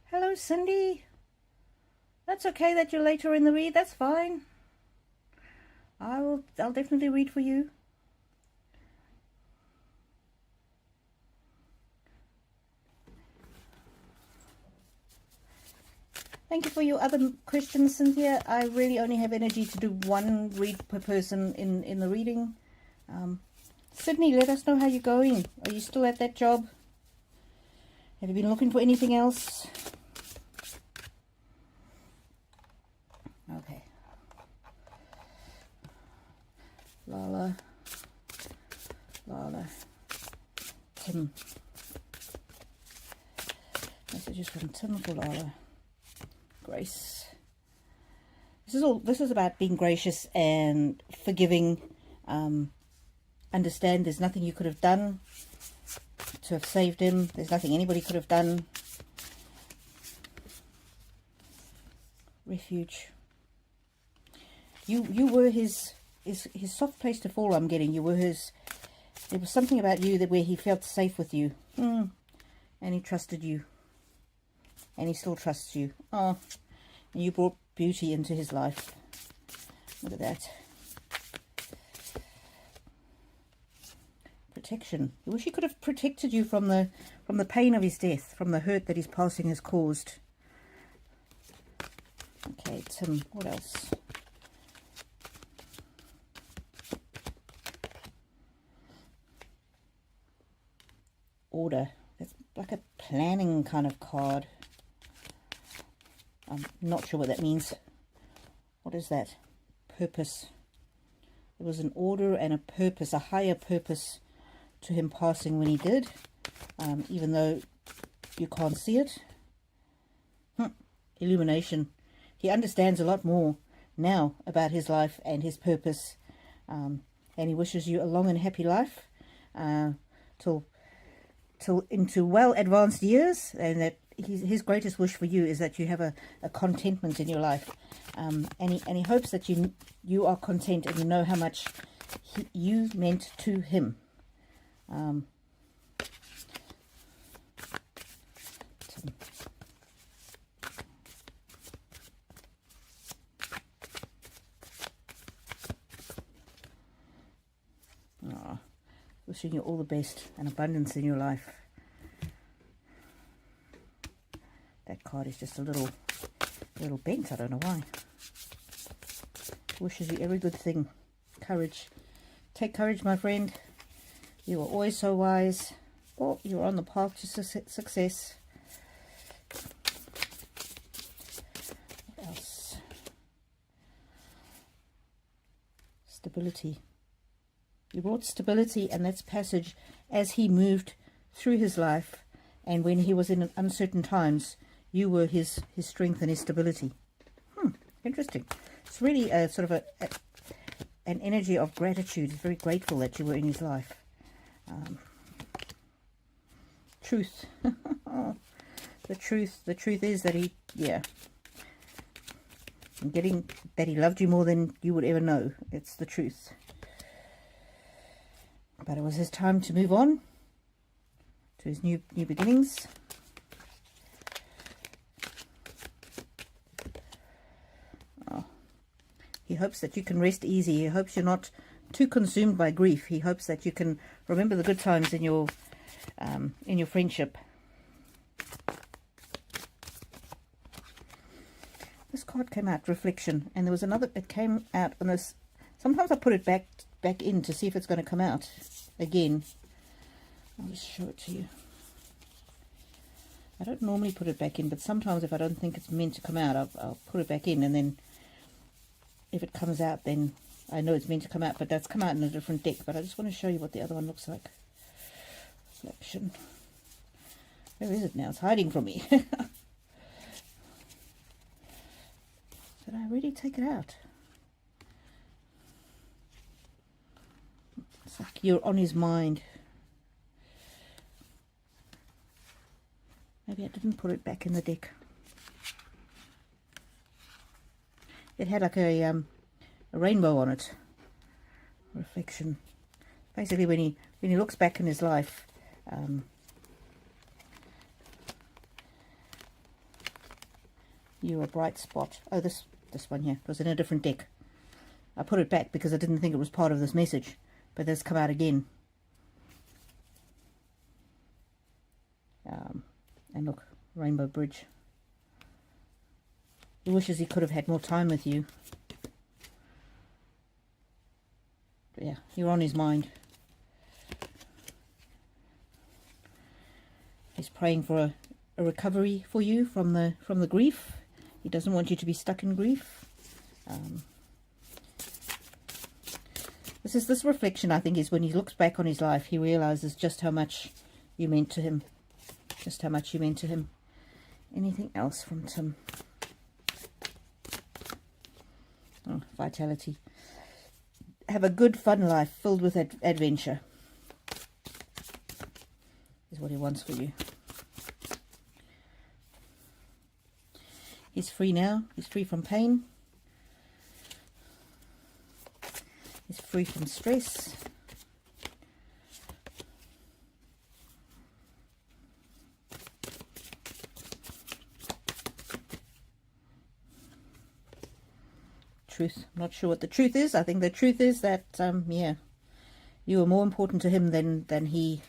Hello, Cindy. That's okay that you're later in the read. That's fine. I'll definitely read for you. Thank you for your other questions, Cynthia. I really only have energy to do one read per person in the reading. Sydney, let us know how you're going. Are you still at that job? Have you been looking for anything else? Okay. Lala, Tim. Messages from Tim for Lala. Grace. This is about being gracious and forgiving. Understand there's nothing you could have done to have saved him. There's nothing anybody could have done. Refuge. You were his soft place to fall, I'm getting. You were his... There was something about you that where he felt safe with you. And he trusted you. And he still trusts you. Oh, and you brought beauty into his life. Look at that. Protection. I wish he could have protected you from the pain of his death, from the hurt that his passing has caused. Okay, Tim, what else? Order. That's like a planning kind of card. I'm not sure what that means. What is that? Purpose. There was an order and a purpose, a higher purpose to him passing when he did, even though you can't see it. Illumination. He understands a lot more now about his life and his purpose, and he wishes you a long and happy life till into well advanced years, and that his greatest wish for you is that you have a contentment in your life, and he hopes that you are content and you know how much you meant to him. Wishing you all the best and abundance in your life. That card is just a little bent. I don't know why. Wishes you every good thing. Courage. Take courage, my friend. You are always so wise. Oh, you're on the path to success. What else? Stability. You brought stability, and that's passage as he moved through his life, and when he was in uncertain times, you were his strength and his stability. Interesting. It's really a sort of an energy of gratitude. He's very grateful that you were in his life. Truth. The truth is that that he loved you more than you would ever know. It's the truth. But it was his time to move on to his new beginnings. Oh. He hopes that you can rest easy. He hopes you're not too consumed by grief. He hopes that you can remember the good times in your friendship. This card came out, reflection, and there was another. It came out on this. Sometimes I put it back in to see if it's going to come out again. I'll just show it to you. I don't normally put it back in, but sometimes if I don't think it's meant to come out, I'll put it back in, and then if it comes out, then I know it's meant to come out, but that's come out in a different deck. But I just want to show you what the other one looks like. Reflection. Where is it now? It's hiding from me. Did I really take it out? It's like you're on his mind. Maybe I didn't put it back in the deck. It had like a rainbow on it. Reflection. Basically, when he looks back in his life, you're a bright spot. Oh, this one here was in a different deck. I put it back because I didn't think it was part of this message, but this come out again. And look, Rainbow Bridge. He wishes he could have had more time with you. But yeah, you're on his mind. He's praying for a recovery for you from the grief. He doesn't want you to be stuck in grief. This reflection, I think, is when he looks back on his life, he realizes just how much you meant to him. Just how much you meant to him. Anything else from Tim? Oh, vitality. Have a good, fun life filled with adventure. Is what he wants for you. He's free now. He's free from pain. He's free from stress. Truth. I'm not sure what the truth is. I think the truth is that yeah, you were more important to him than he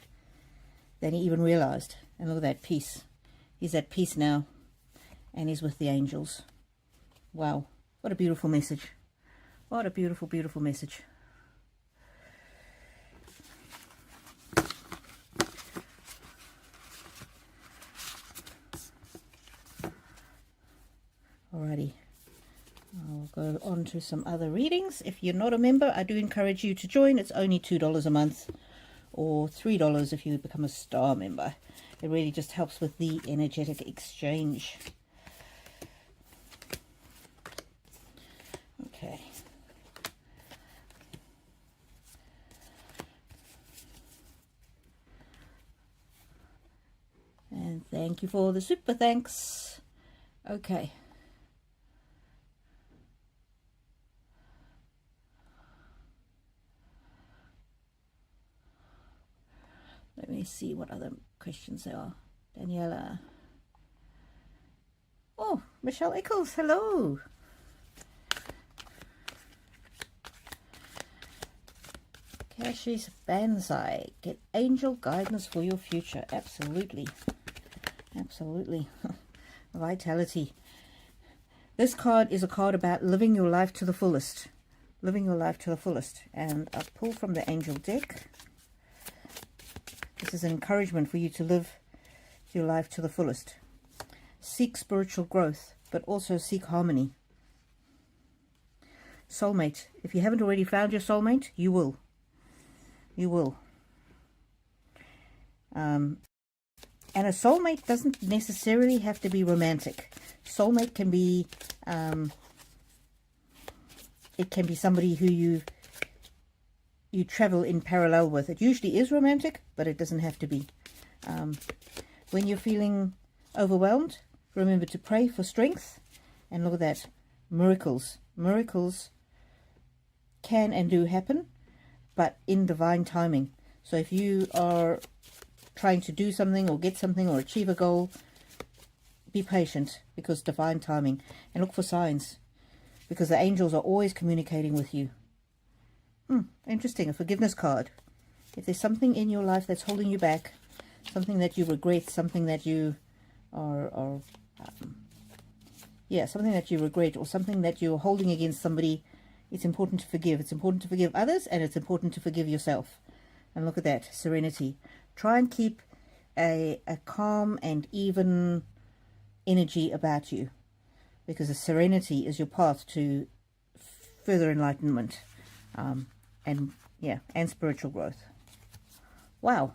even realized. And look at that peace. He's at peace now, and he's with the angels. Wow, what a beautiful message. What a beautiful, beautiful message. Alrighty. I'll go on to some other readings. If you're not a member, I do encourage you to join. It's only $2 a month or $3 if you become a star member. It really just helps with the energetic exchange. Okay. And thank you for the super thanks. Okay. Let me see what other questions there are. Daniela. Oh, Michelle Eccles, hello. Kashi's Banzai. Get angel guidance for your future. Absolutely. Absolutely. Vitality. This card is a card about living your life to the fullest. Living your life to the fullest. And I've pulled from the angel deck. This is an encouragement for you to live your life to the fullest. Seek spiritual growth, but also seek harmony. Soulmate. If you haven't already found your soulmate, you will. You will. And a soulmate doesn't necessarily have to be romantic. Soulmate can be, it can be somebody who you travel in parallel with. It usually is romantic, but it doesn't have to be. When you're feeling overwhelmed, remember to pray for strength. And look at that. Miracles. Miracles can and do happen, but in divine timing. So if you are trying to do something or get something or achieve a goal, be patient, because divine timing. And look for signs, because the angels are always communicating with you. Interesting, a forgiveness card. If there's something in your life that's holding you back, something that you regret, something that you are something that you regret, or something that you're holding against somebody, it's important to forgive. It's important to forgive others, and it's important to forgive yourself. And look at that, serenity. Try and keep a calm and even energy about you, because the serenity is your path to further enlightenment, and spiritual growth. Wow,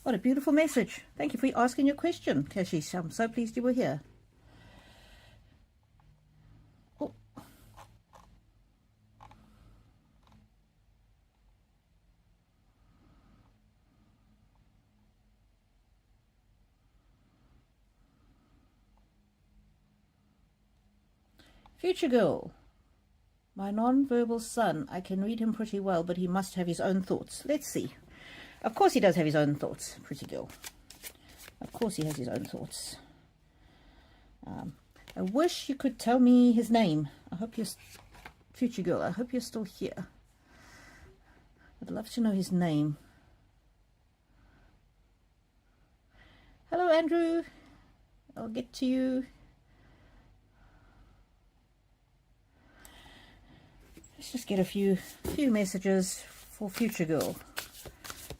what a beautiful message. Thank you for asking your question, Kashish. I'm so pleased you were here. Oh. Future girl. My non-verbal son, I can read him pretty well, but he must have his own thoughts. Let's see. Of course he does have his own thoughts, pretty girl. Of course he has his own thoughts. I wish you could tell me his name. I hope you're, future girl, I hope you're still here. I'd love to know his name. Hello, Andrew. I'll get to you. Let's just get a few messages for future girl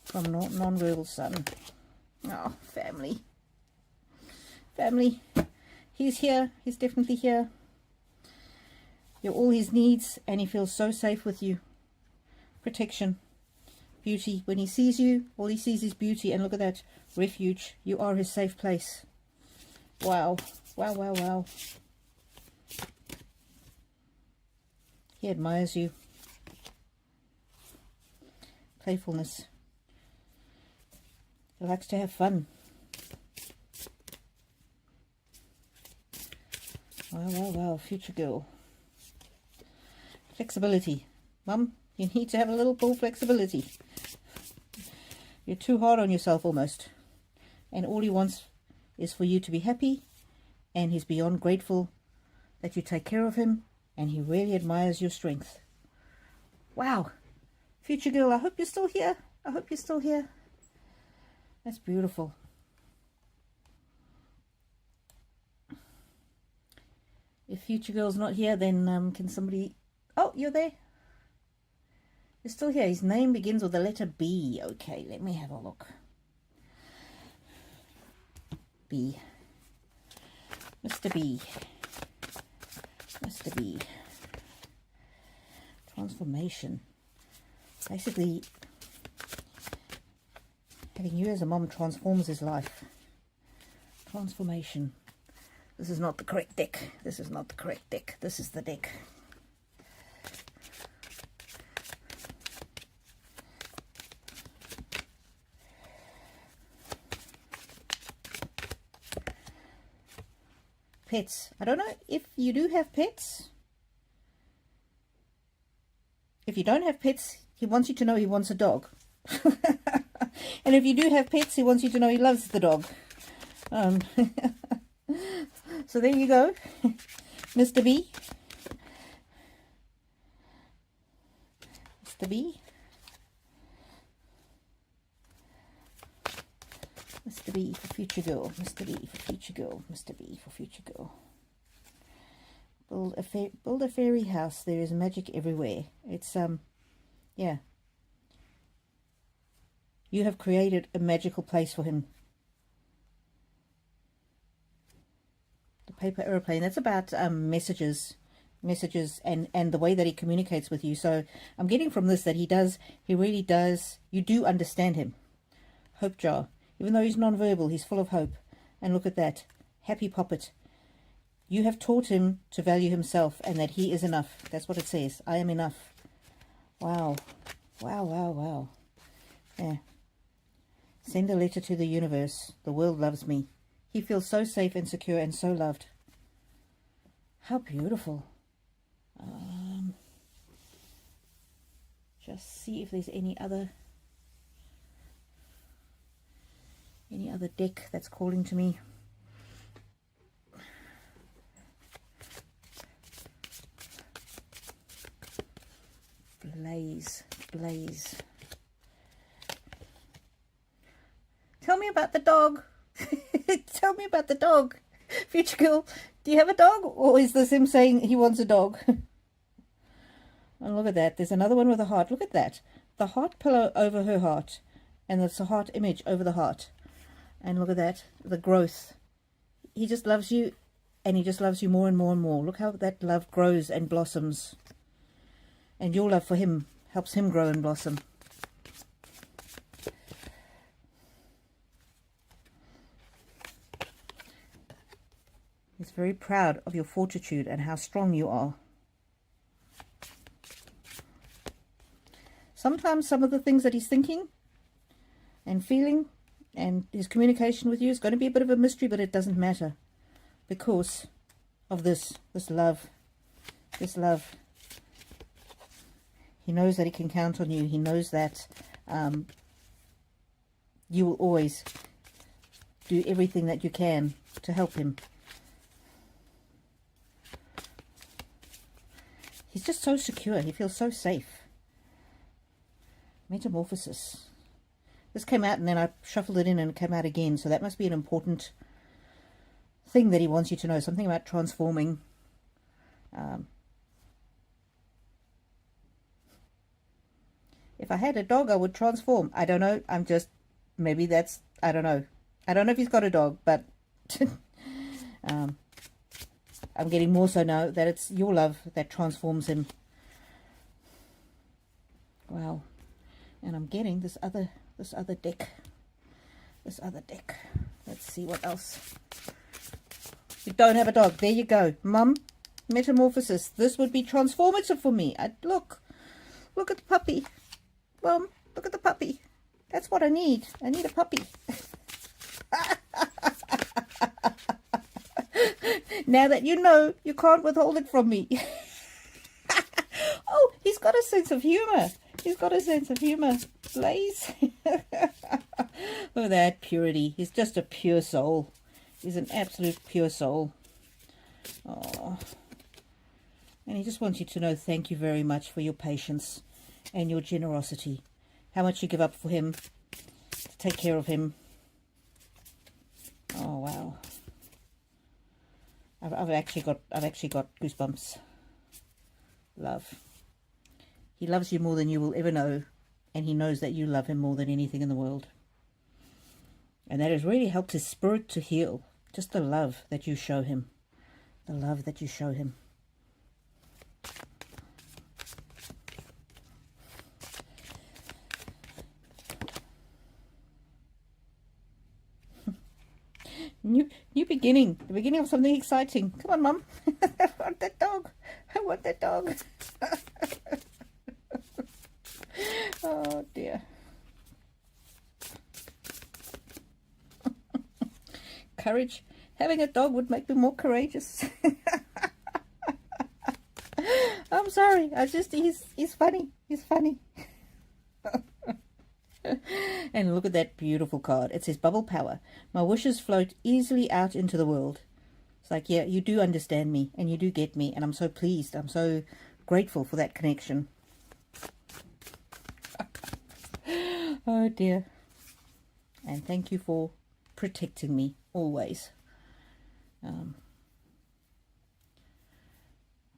from non-verbal son. Oh, family. Family. He's here. He's definitely here. You're all his needs, and he feels so safe with you. Protection. Beauty. When he sees you, all he sees is beauty. And look at that. Refuge. You are his safe place. Wow. Wow, wow, wow. He admires you. Playfulness. He likes to have fun. Wow, wow, wow. Future girl. Flexibility. Mum, you need to have a little more flexibility. You're too hard on yourself almost. And all he wants is for you to be happy. And he's beyond grateful that you take care of him. And he really admires your strength. Wow. Future girl, I hope you're still here. I hope you're still here. That's beautiful. If future girl's not here, then can somebody... Oh, you're there. You're still here. His name begins with the letter B. Okay, let me have a look. B. Mr. B. Mr. B. Transformation. Basically, having you as a mom transforms his life. Transformation. This is not the correct deck. This is not the correct deck. This is the deck. Pets. I don't know if you do have pets. If you don't have pets, he wants you to know he wants a dog. And if you do have pets, he wants you to know he loves the dog. So there you go, Mr. B. Mr. B. Mr. B for future girl. Mr. B for future girl. Mr. B for future girl. Build a fairy house. There is magic everywhere. It's yeah. You have created a magical place for him. The paper airplane. That's about messages and the way that he communicates with you. So I'm getting from this that he really does. You do understand him. Hope jar. Even though he's non-verbal, he's full of hope. And look at that. Happy poppet. You have taught him to value himself and that he is enough. That's what it says. I am enough. Wow. Wow, wow, wow. Yeah. Send a letter to the universe. The world loves me. He feels so safe and secure and so loved. How beautiful. Just see if there's any other Any other deck that's calling to me? Blaze, blaze. Tell me about the dog. Tell me about the dog. Future girl, do you have a dog? Or is this him saying he wants a dog? And look at that. There's another one with a heart. Look at that. The heart pillow over her heart. And there's a heart image over the heart. And look at that. The growth. He just loves you. And he just loves you more and more and more. Look how that love grows and blossoms. And your love for him helps him grow and blossom. He's very proud of your fortitude and how strong you are. Sometimes some of the things that he's thinking and feeling and his communication with you is going to be a bit of a mystery, but it doesn't matter because of this love. This love. He knows that he can count on you. He knows that you will always do everything that you can to help him. He's just so secure. He feels so safe. Metamorphosis. This came out and then I shuffled it in and it came out again. So that must be an important thing that he wants you to know. Something about transforming. If I had a dog, I would transform. I don't know. I'm just, maybe that's, I don't know. I don't know if he's got a dog, but I'm getting more so now that it's your love that transforms him. Wow. And I'm getting this other deck. This other deck. Let's see what else. You don't have a dog. There you go. Mum, metamorphosis. This would be transformative for me. Look at the puppy. Mum, look at the puppy. That's what I need. I need a puppy. Now that you know, you can't withhold it from me. Oh, he's got a sense of humor. He's got a sense of humor. Blaze. Look at that purity. He's just a pure soul. He's an absolute pure soul. Oh. And he just wants you to know thank you very much for your patience and your generosity. How much you give up for him. To take care of him. Oh, wow. I've actually got goosebumps. Love. He loves you more than you will ever know, and he knows that you love him more than anything in the world. And that has really helped his spirit to heal. Just the love that you show him. The love that you show him. New beginning. The beginning of something exciting. Come on, Mum. I want that dog. I want that dog. Oh, dear. Courage. Having a dog would make me more courageous. I'm sorry. He's funny. He's funny. And look at that beautiful card. It says bubble power. My wishes float easily out into the world. It's like, yeah, you do understand me and you do get me. And I'm so pleased. I'm so grateful for that connection. Oh dear. And thank you for protecting me always.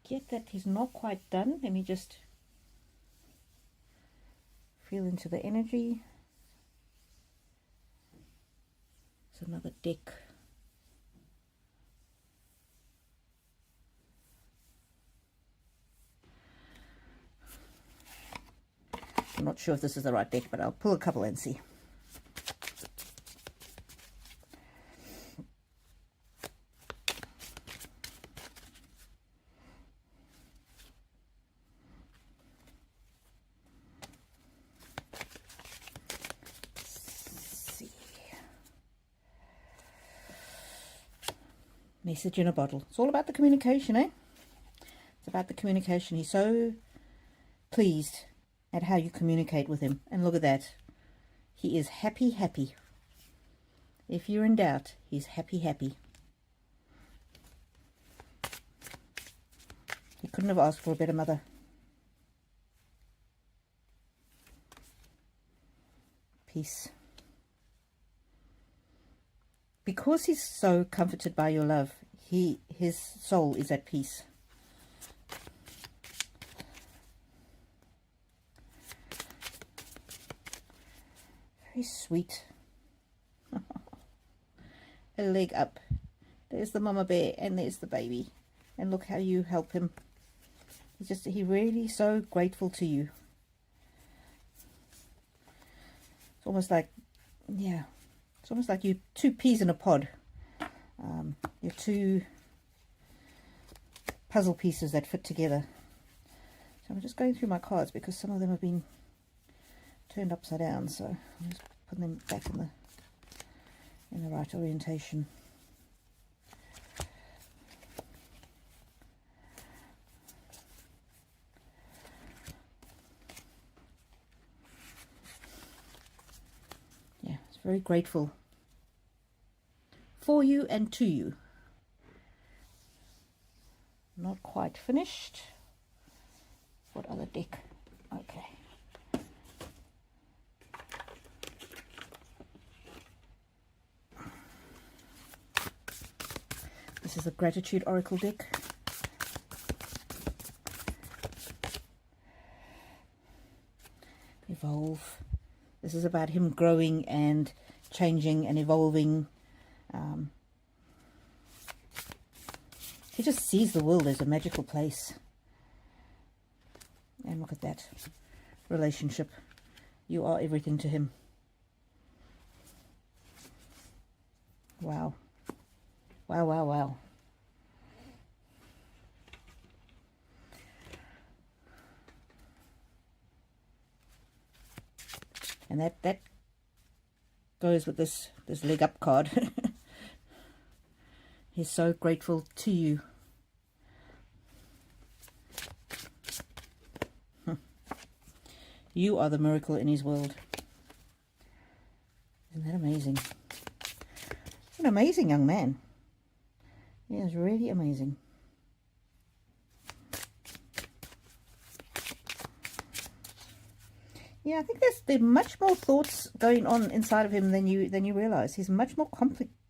Get that he's not quite done. Let me just feel into the energy. It's another deck. I'm not sure if this is the right deck, but I'll pull a couple and see. Message in a bottle. It's all about the communication, eh? It's about the communication. He's so pleased at how you communicate with him. And look at that. He is happy, happy. If you're in doubt, he's happy, happy. He couldn't have asked for a better mother. Peace. Because he's so comforted by your love, his soul is at peace. Very sweet. A leg up. There's the mama bear and there's the baby. And look how you help him. He really so grateful to you. It's almost like, yeah, it's almost like you two peas in a pod. You're two puzzle pieces that fit together. So I'm just going through my cards because some of them have been turned upside down. So I'm just putting them back in the right orientation. Yeah, it's very grateful for you and to you. Not quite finished. What other deck? Okay. This is a gratitude oracle deck. Evolve. This is about him growing and changing and evolving. He just sees the world as a magical place. And look at that relationship. You are everything to him. Wow. Wow, wow, wow. And that goes with this leg up card. He's so grateful to you. You are the miracle in his world. Isn't that amazing? An amazing young man. He is really amazing. Yeah, I think there's much more thoughts going on inside of him than you realize. He's much more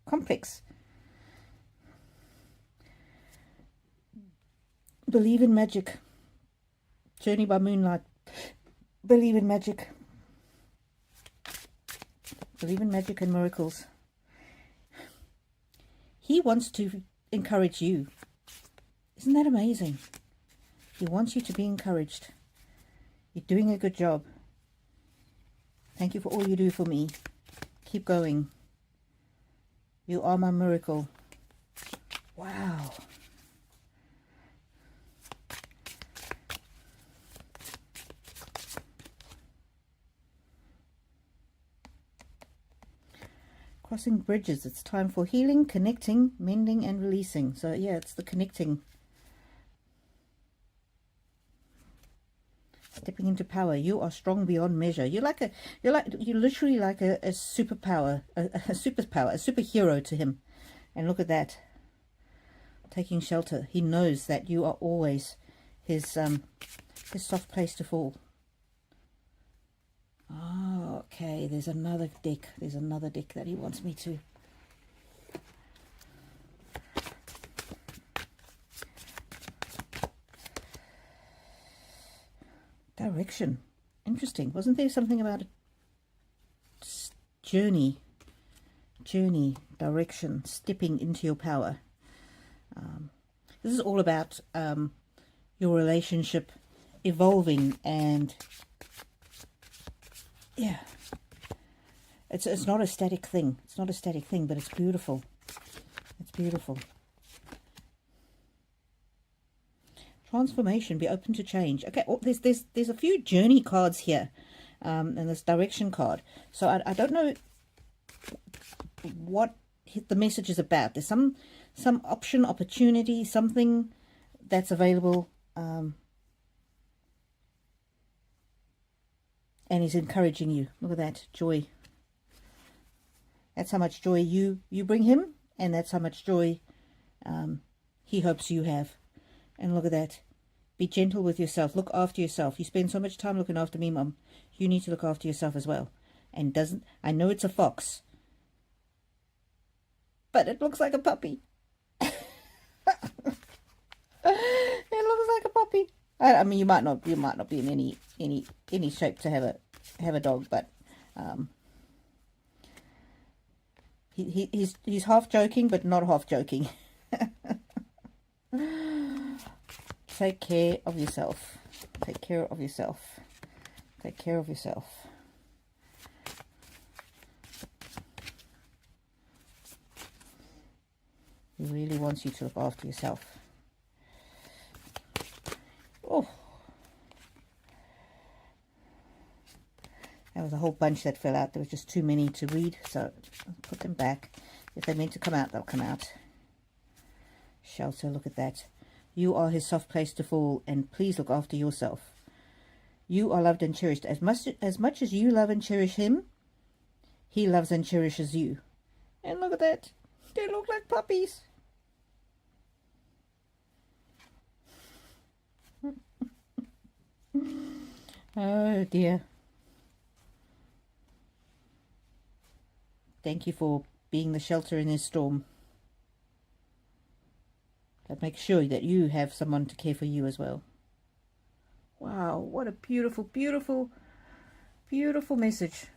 complex. Believe in magic. Journey by moonlight. Believe in magic. Believe in magic and miracles. He wants to encourage you. Isn't that amazing? He wants you to be encouraged. You're doing a good job. Thank you for all you do for me. Keep going. You are my miracle. Wow. Crossing bridges. It's time for healing, connecting, mending, and releasing. So yeah, it's the connecting. Stepping into power. You are strong beyond measure. You're literally like a superpower, a superhero to him. And look at that. Taking shelter. He knows that you are always his soft place to fall. Oh, okay, there's another deck. There's another deck that he wants me to. Direction. Interesting. Wasn't there something about a journey, direction, stepping into your power? This is all about your relationship evolving and yeah, it's not a static thing. It's not a static thing, but it's beautiful. It's beautiful. Transformation. Be open to change. Okay. Oh, there's a few journey cards here, and this direction card. So I don't know what the message is about. There's some option, opportunity, something that's available. And he's encouraging you. Look at that. Joy. That's how much joy you bring him, and that's how much joy he hopes you have. And look at that. Be gentle with yourself. Look after yourself. You spend so much time looking after me, Mum. You need to look after yourself as well. And I know it's a fox, but it looks like a puppy. It looks like a puppy. I mean, you might not be in any shape to have a dog, but he's half joking, but not half joking. Take care of yourself. Take care of yourself. Take care of yourself. He really wants you to look after yourself. Oh, there was a whole bunch that fell out. There was just too many to read, so I'll put them back. If they're meant to come out, they'll come out. Shelter, look at that. You are his soft place to fall, and please look after yourself. You are loved and cherished. As much as you love and cherish him, he loves and cherishes you. And look at that. They look like puppies. Oh dear. Thank you for being the shelter in this storm. But make sure that you have someone to care for you as well. Wow, what a beautiful, beautiful, beautiful message.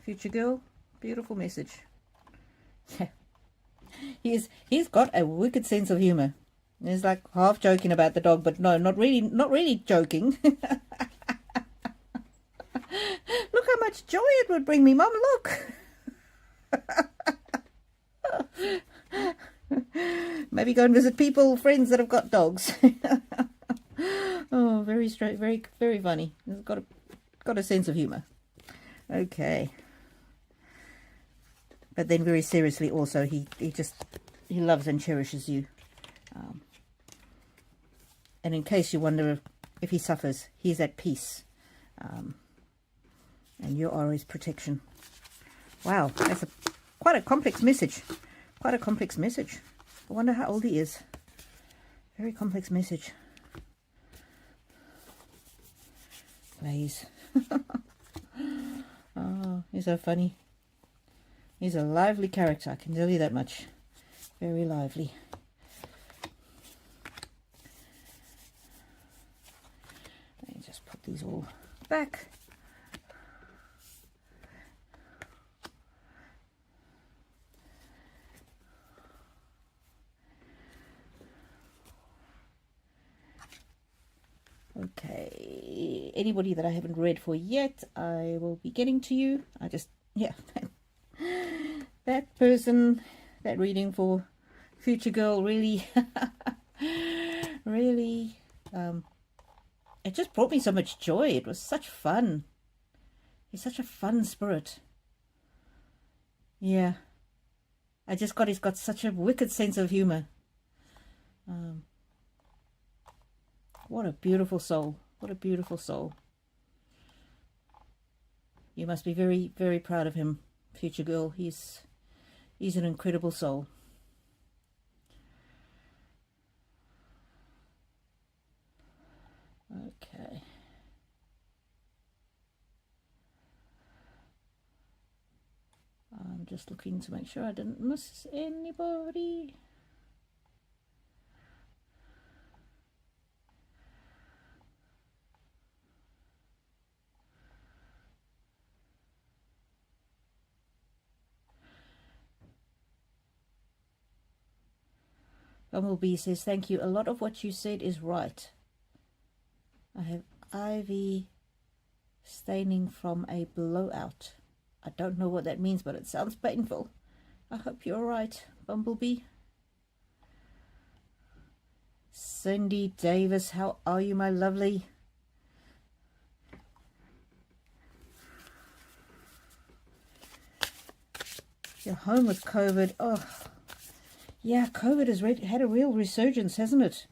Future girl, beautiful message. Yeah. He's got a wicked sense of humor. He's like half joking about the dog, but no, not really joking. Look how much joy it would bring me, Mum, look. Maybe go and visit friends that have got dogs. Oh, very straight, very funny. He's got a sense of humor. Okay. But then very seriously also, he loves and cherishes you. And in case you wonder if he suffers, he's at peace. And you are his protection. Wow, that's quite a complex message. Quite a complex message. I wonder how old he is. Very complex message. Please. Oh, he's so funny. He's a lively character, I can tell you that much. Very lively. Let me just put these all back. Okay, anybody that I haven't read for yet, I will be getting to you. Yeah, that person, that reading for Future Girl really, really, it just brought me so much joy. It was such fun. He's such a fun spirit. Yeah, he's got such a wicked sense of humor. What a beautiful soul. What a beautiful soul. You must be very, very proud of him, Future Girl. He's an incredible soul. Okay. I'm just looking to make sure I didn't miss anybody. Bumblebee says, thank you. A lot of what you said is right. I have ivy staining from a blowout. I don't know what that means, but it sounds painful. I hope you're right, Bumblebee. Cindy Davis, how are you, my lovely? You're home with COVID. Oh, yeah, COVID has had a real resurgence, hasn't it?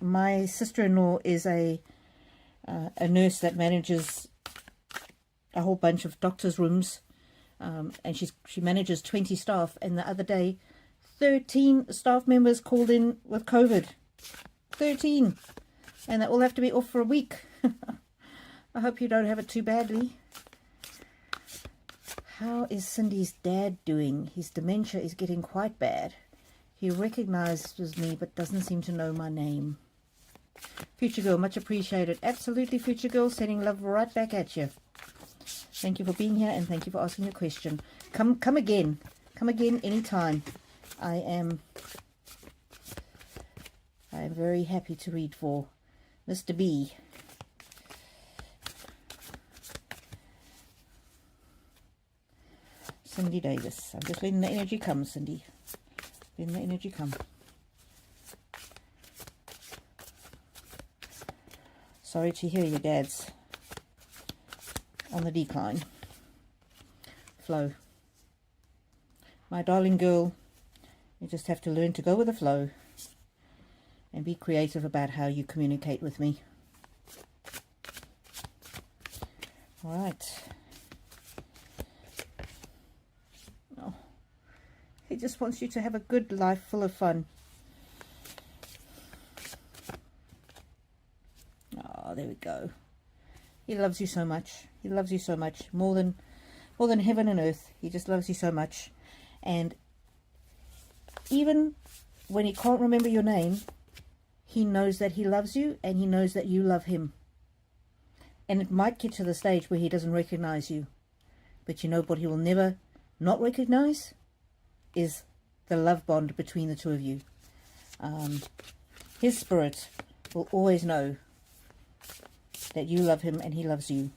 My sister-in-law is a nurse that manages a whole bunch of doctors' rooms and she manages 20 staff. And the other day, 13 staff members called in with COVID. 13. And they all have to be off for a week. I hope you don't have it too badly. How is Cindy's dad doing? His dementia is getting quite bad. He recognizes me but doesn't seem to know my name. Future Girl, much appreciated. Absolutely, Future Girl, sending love right back at you. Thank you for being here and thank you for asking your question. Come again. Come again anytime. I am very happy to read for Mr. B. Cindy Davis. I'm just letting the energy come, Cindy. Letting the energy come. Sorry to hear your dad's on the decline. Flow. My darling girl, you just have to learn to go with the flow and be creative about how you communicate with me. All right. Oh, he just wants you to have a good life full of fun. Oh, there we go. He loves you so much. He loves you so much. More than heaven and earth. He just loves you so much. And even when he can't remember your name, he knows that he loves you and he knows that you love him. And it might get to the stage where he doesn't recognize you. But you know what he will never not recognize? Is the love bond between the two of you. His spirit will always know that you love him and he loves you.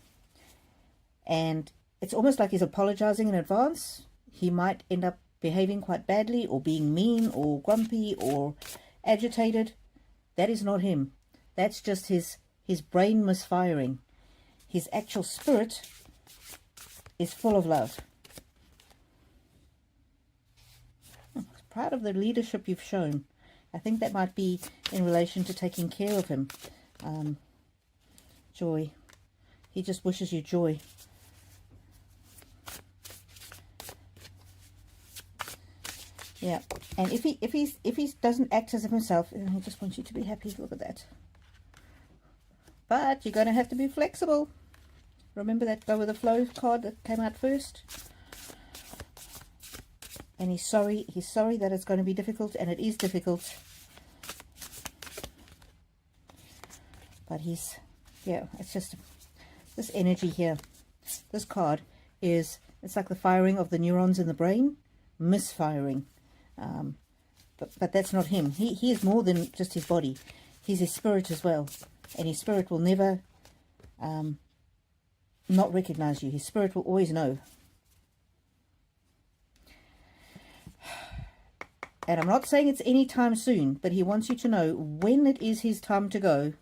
And it's almost like he's apologizing in advance. He might end up behaving quite badly or being mean or grumpy or agitated. That is not him. That's just his brain misfiring. His actual spirit is full of love. Proud of the leadership you've shown. I think that might be in relation to taking care of him. Joy. He just wishes you joy. Yeah, and if he doesn't act as of himself, he just wants you to be happy. Look at that. But you're going to have to be flexible. Remember that go with the flow card that came out first. And he's sorry. He's sorry that it's going to be difficult, and it is difficult. But he's, yeah, it's just this energy here. This card is, it's like the firing of the neurons in the brain, misfiring. But that's not him. He is more than just his body. He's his spirit as well. And his spirit will never not recognize you. His spirit will always know. And I'm not saying it's any time soon, but he wants you to know when it is his time to go,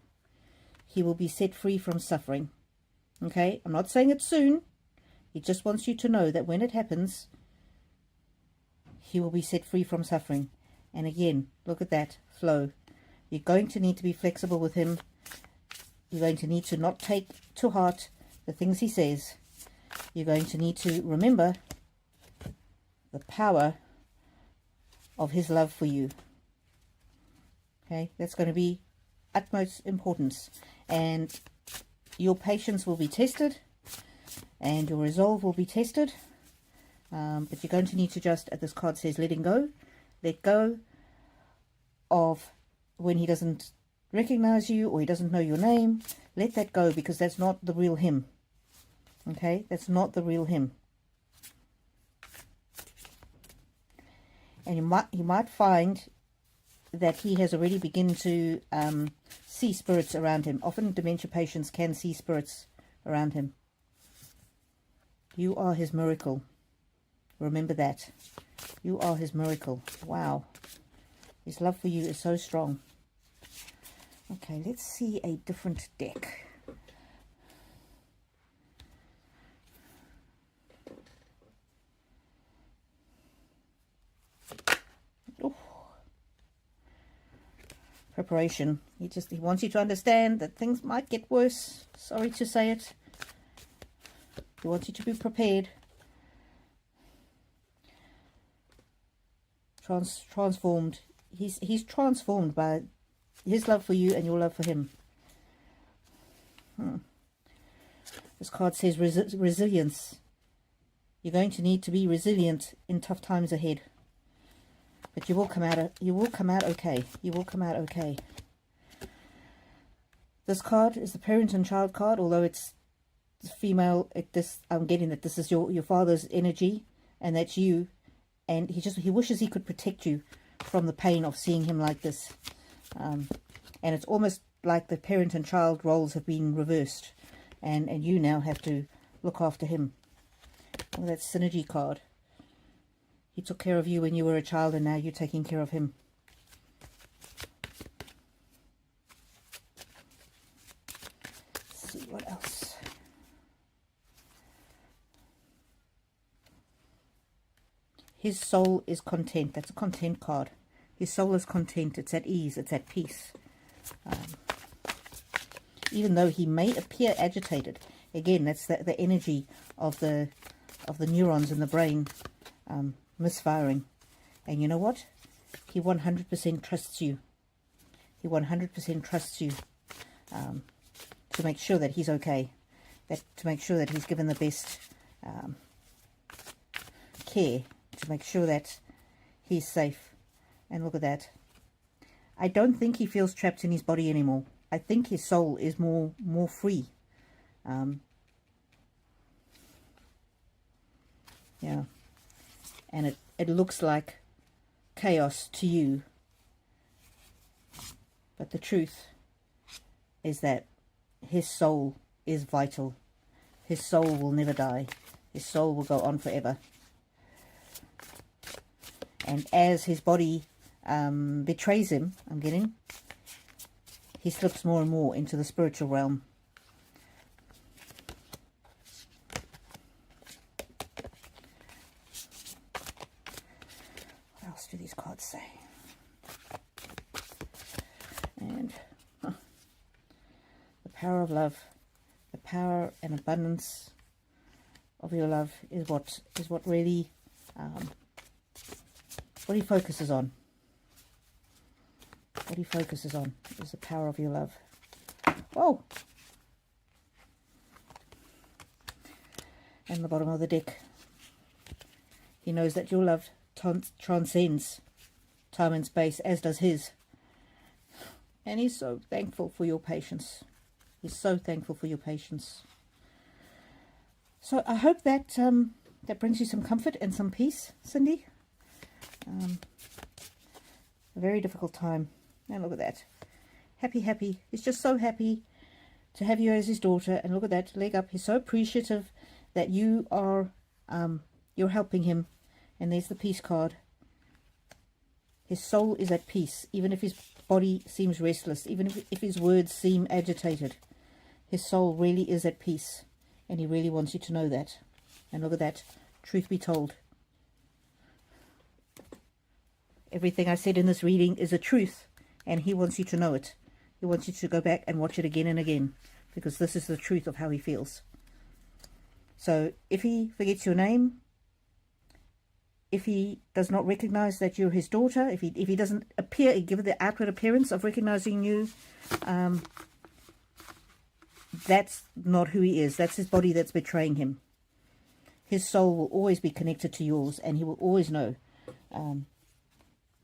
he will be set free from suffering. Okay? I'm not saying it's soon. He just wants you to know that when it happens, he will be set free from suffering. And again, look at that flow. You're going to need to be flexible with him. You're going to need to not take to heart the things he says. You're going to need to remember the power of his love for you. Okay, that's going to be utmost importance. And your patience will be tested, and your resolve will be tested. But you're going to need to just, as this card says, letting go. Let go of when he doesn't recognize you or he doesn't know your name. Let that go, because that's not the real him. Okay, that's not the real him. And you might find that he has already begun to see spirits around him. Often dementia patients can see spirits around him. You are his miracle. Remember that. You are his miracle. Wow. His love for you is so strong. Okay, let's see a different deck. Preparation. He wants you to understand that things might get worse. Sorry to say it. He wants you to be prepared. transformed. He's transformed by his love for you and your love for him. This card says resilience. You're going to need to be resilient in tough times ahead. But you will come out okay. You will come out okay. This card is the parent and child card, although it's female. I'm getting that this is your father's energy, and that's you. And he wishes he could protect you from the pain of seeing him like this. And it's almost like the parent and child roles have been reversed, and you now have to look after him. Well, that's synergy card. He took care of you when you were a child, and now you're taking care of him. Let's see what else. His soul is content. That's a content card. His soul is content. It's at ease. It's at peace. Even though he may appear agitated. Again, that's the energy of the neurons in the brain misfiring. And you know what? He 100% trusts you. He 100% trusts you to make sure that he's okay. To make sure that he's given the best care. To make sure that he's safe. And look at that. I don't think he feels trapped in his body anymore. I think his soul is more free. Yeah. And it looks like chaos to you. But the truth is that his soul is vital. His soul will never die. His soul will go on forever. And as his body betrays him, he slips more and more into the spiritual realm. What else do these cards say? And the power of love, the power and abundance of your love is what really what he focuses on. What he focuses on is the power of your love. Whoa! And the bottom of the deck. He knows that your love transcends time and space, as does his. And he's so thankful for your patience. He's so thankful for your patience. So I hope that that brings you some comfort and some peace, Cindy. A very difficult time. And look at that. Happy, happy. He's just so happy to have you as his daughter. And look at that, leg up. He's so appreciative that you are, you're helping him. And there's the peace card. His soul is at peace, even if his body seems restless, even if his words seem agitated. His soul really is at peace. And he really wants you to know that. And look at that. Truth be told. Everything I said in this reading is a truth, and he wants you to know it. He wants you to go back and watch it again and again, because this is the truth of how he feels. So if he forgets your name, if he does not recognize that you're his daughter, if he doesn't give the outward appearance of recognizing you, that's not who he is. That's his body that's betraying him. His soul will always be connected to yours, and he will always know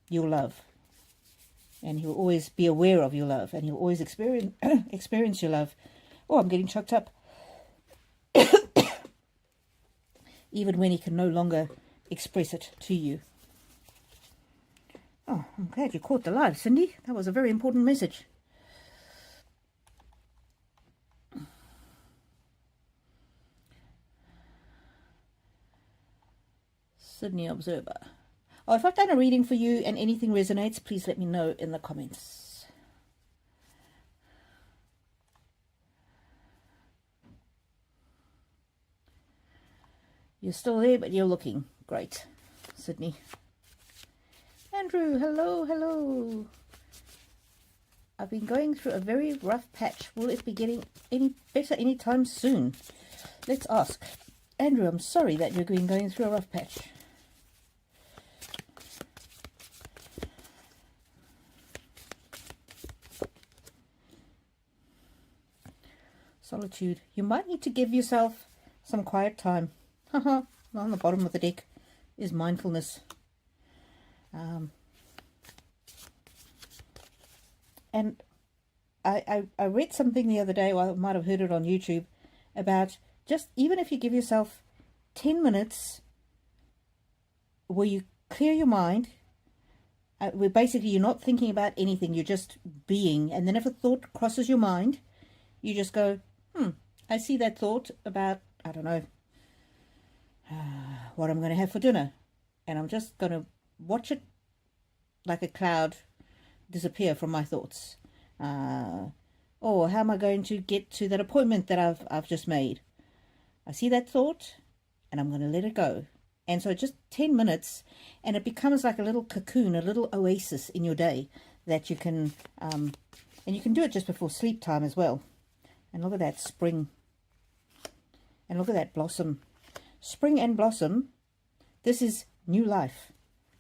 your love, and he will always be aware of your love, and he will always experience your love. Oh, I'm getting choked up. Even when he can no longer express it to you. Oh, I'm glad you caught the live, Cindy. That was a very important message. Sydney Observer. Oh, if I've done a reading for you and anything resonates, please let me know in the comments. You're still there, but you're looking. Great, Sydney. Andrew, hello, hello. I've been going through a very rough patch. Will it be getting any better anytime soon? Let's ask. Andrew, I'm sorry that you're going through a rough patch. Solitude. You might need to give yourself some quiet time. Haha, on the bottom of the deck is mindfulness. And I read something the other day, or I might have heard it on YouTube, about just even if you give yourself 10 minutes where you clear your mind, where basically you're not thinking about anything, you're just being, and then if a thought crosses your mind, you just go, I see that thought about, I don't know, what I'm going to have for dinner, and I'm just going to watch it like a cloud disappear from my thoughts. Or how am I going to get to that appointment that I've just made? I see that thought and I'm going to let it go. And so just 10 minutes and it becomes like a little cocoon, a little oasis in your day that you can, and you can do it just before sleep time as well. And look at that spring. And look at that blossom. Spring and blossom. This is new life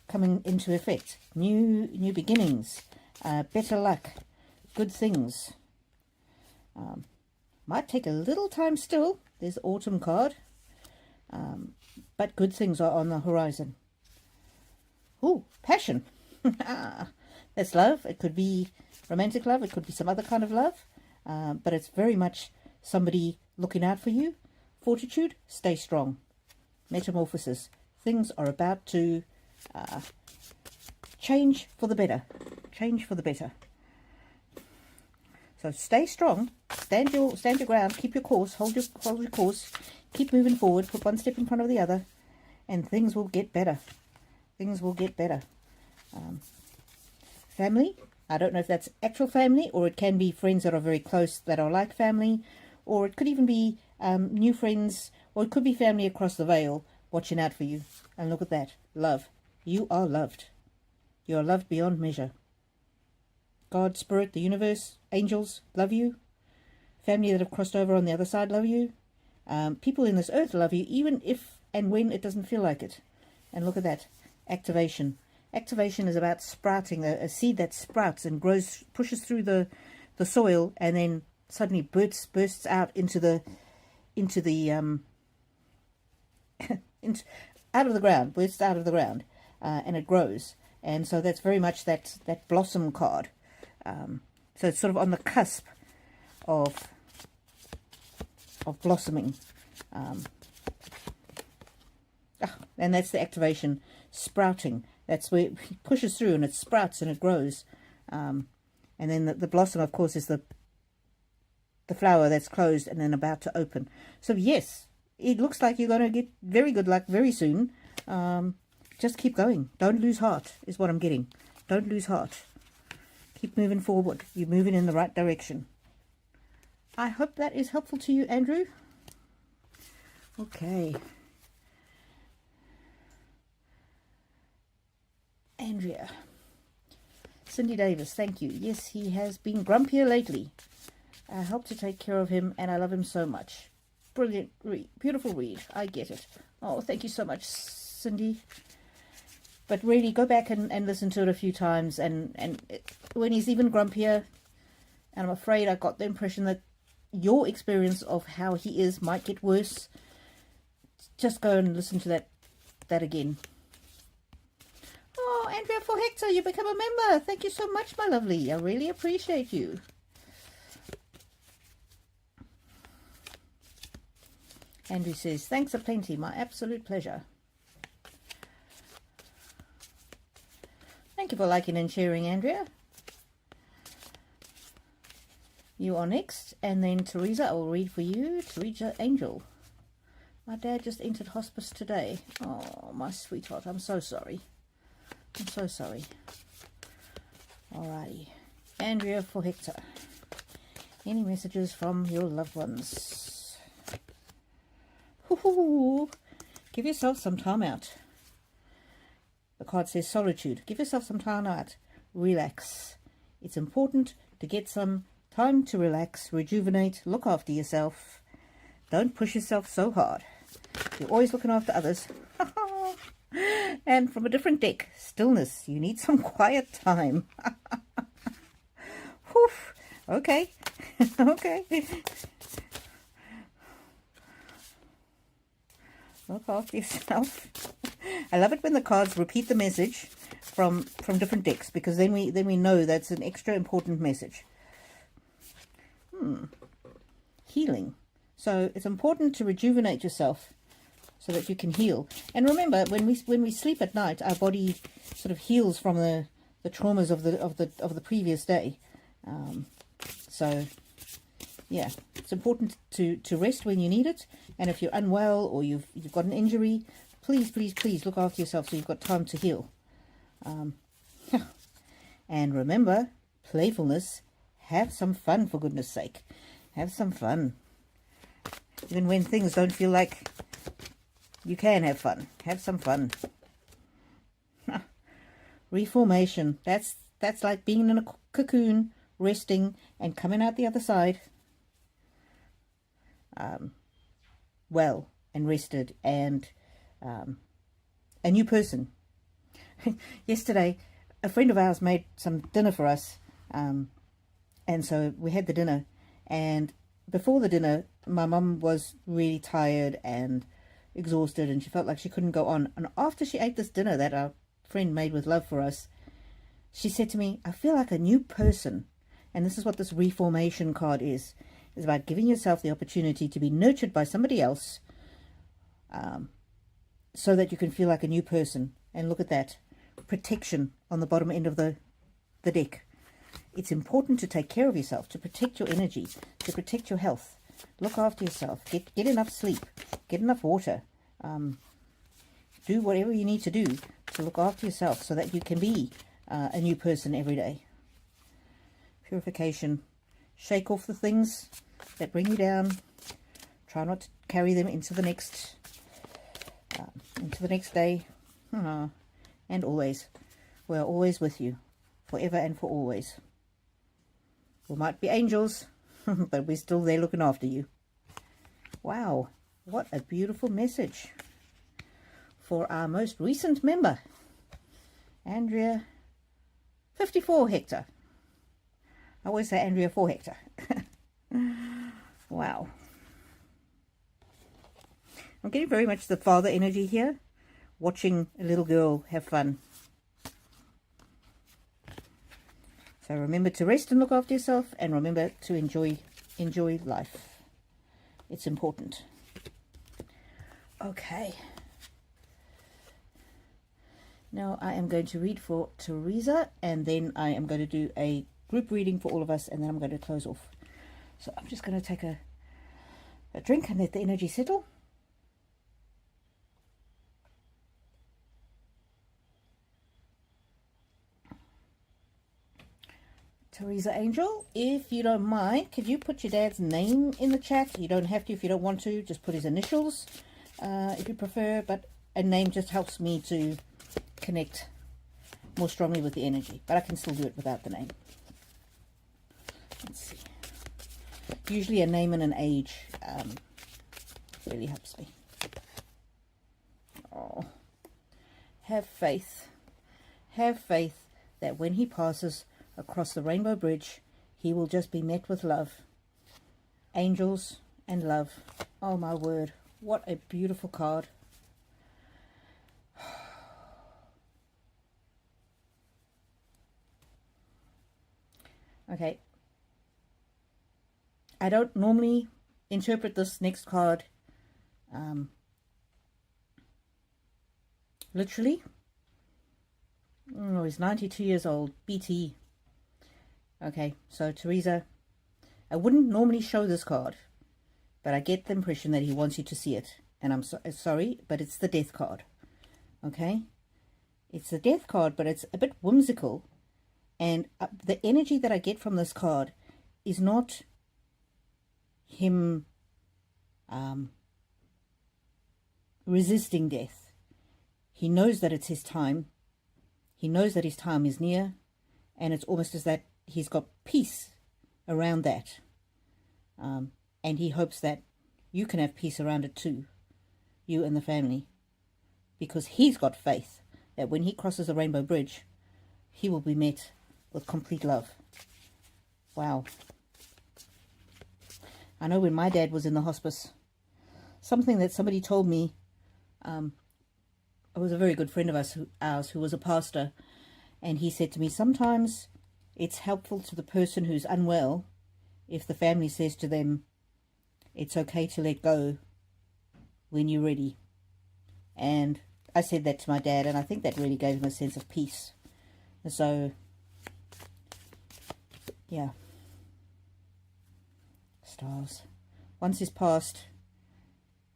coming into effect. New beginnings. Better luck. Good things. Might take a little time still. There's autumn card. But good things are on the horizon. Ooh, passion. That's love. It could be romantic love. It could be some other kind of love. But it's very much somebody looking out for you. Fortitude, stay strong. Metamorphosis. Things are about to change for the better. Change for the better. So stay strong. Stand your ground. Keep your course. Hold your course. Keep moving forward. Put one step in front of the other, and things will get better. Things will get better. Family. I don't know if that's actual family, or it can be friends that are very close that are like family, or it could even be new friends, or it could be family across the veil watching out for you. And look at that. Love. You are loved. You are loved beyond measure. God, Spirit, the universe, angels love you. Family that have crossed over on the other side love you. People in this earth love you, even if and when it doesn't feel like it. And look at that. Activation. Activation is about sprouting, a seed that sprouts and grows, pushes through the soil, and then suddenly bursts out out of the ground, bursts out of the ground, and it grows. And so that's very much that blossom card. So it's sort of on the cusp of blossoming. And that's the activation, sprouting. That's where it pushes through and it sprouts and it grows. And then the blossom, of course, is the flower that's closed and then about to open. So yes, it looks like you're going to get very good luck very soon. Just keep going. Don't lose heart is what I'm getting. Don't lose heart. Keep moving forward. You're moving in the right direction. I hope that is helpful to you, Andrew. Okay. Andrea. Cindy Davis, thank you. Yes, he has been grumpier lately. I help to take care of him and I love him so much. Brilliant read. Beautiful read. I get it. Oh, thank you so much, Cindy. But really, go back and listen to it a few times. And when he's even grumpier, and I'm afraid I got the impression that your experience of how he is might get worse. Just go and listen to that again. Oh, Andrea for Hector, you become a member. Thank you so much, my lovely. I really appreciate you. Andrew says, thanks a plenty. My absolute pleasure. Thank you for liking and sharing, Andrea. You are next, and then Teresa, I will read for you. Teresa Angel. My dad just entered hospice today. Oh, my sweetheart, I'm so sorry. I'm so sorry. Alrighty. Andrea for Hector. Any messages from your loved ones? Hoo-hoo-hoo. Give yourself some time out. The card says solitude. Give yourself some time out. Relax. It's important to get some time to relax, rejuvenate, look after yourself. Don't push yourself so hard. You're always looking after others. And from a different deck, stillness. You need some quiet time. Whew. Okay. Okay. Look after yourself. I love it when the cards repeat the message from different decks, because then we know that's an extra important message. Healing. So it's important to rejuvenate yourself so that you can heal. And remember, when we sleep at night, our body sort of heals from the traumas of the previous day. So yeah, it's important to rest when you need it. And if you're unwell or you've got an injury, please look after yourself so you've got time to heal. And remember, playfulness. Have some fun, for goodness sake. Have some fun. Even when things don't feel like you can have fun. Have some fun. Reformation. That's like being in a cocoon, resting, and coming out the other side. Well and rested, and a new person. Yesterday, a friend of ours made some dinner for us, and so we had the dinner, and before the dinner, my mum was really tired and exhausted, and she felt like she couldn't go on. And after she ate this dinner that our friend made with love for us, she said to me, I feel like a new person. And this is what this reformation card is. It's about giving yourself the opportunity to be nurtured by somebody else, so that you can feel like a new person. And look at that. Protection on the bottom end of the deck. It's important to take care of yourself, to protect your energy, to protect your health. Look after yourself. Get enough sleep. Get enough water. Do whatever you need to do to look after yourself so that you can be a new person every day. Purification. Shake off the things that bring you down. Try not to carry them into the next day. And always. We're always with you. Forever and for always. We might be angels, but we're still there looking after you. Wow, what a beautiful message for our most recent member, Andrea 54 Hector. I always say Andrea 4 Hector. Wow. I'm getting very much the father energy here, watching a little girl have fun. So remember to rest and look after yourself, and remember to enjoy life. It's important. Okay. Now I am going to read for Teresa, and then I am going to do a group reading for all of us, and then I'm going to close off. So I'm just going to take a drink and let the energy settle. Teresa Angel, if you don't mind, could you put your dad's name in the chat? You don't have to if you don't want to. Just put his initials if you prefer, but a name just helps me to connect more strongly with the energy, but I can still do it without the name. Let's see. Usually a name and an age really helps me. Oh, have faith. Have faith that when he passes across the rainbow bridge, he will just be met with love. Angels and love. Oh my word, what a beautiful card. Okay, I don't normally interpret this next card literally. Oh, he's 92 years old, BT. Okay, so Teresa, I wouldn't normally show this card, but I get the impression that he wants you to see it. And I'm sorry, but it's the death card. Okay? It's the death card, but it's a bit whimsical. And the energy that I get from this card is not him resisting death. He knows that it's his time. He knows that his time is near. And it's almost as that he's got peace around that. And he hopes that you can have peace around it too. You and the family. Because he's got faith that when he crosses the rainbow bridge, he will be met with complete love. Wow. I know when my dad was in the hospice, something that somebody told me It was a very good friend of ours who was a pastor, and he said to me, sometimes it's helpful to the person who's unwell if the family says to them, it's okay to let go when you're ready. And I said that to my dad, and I think that really gave him a sense of peace. And so, yeah. Stars. Once he's passed,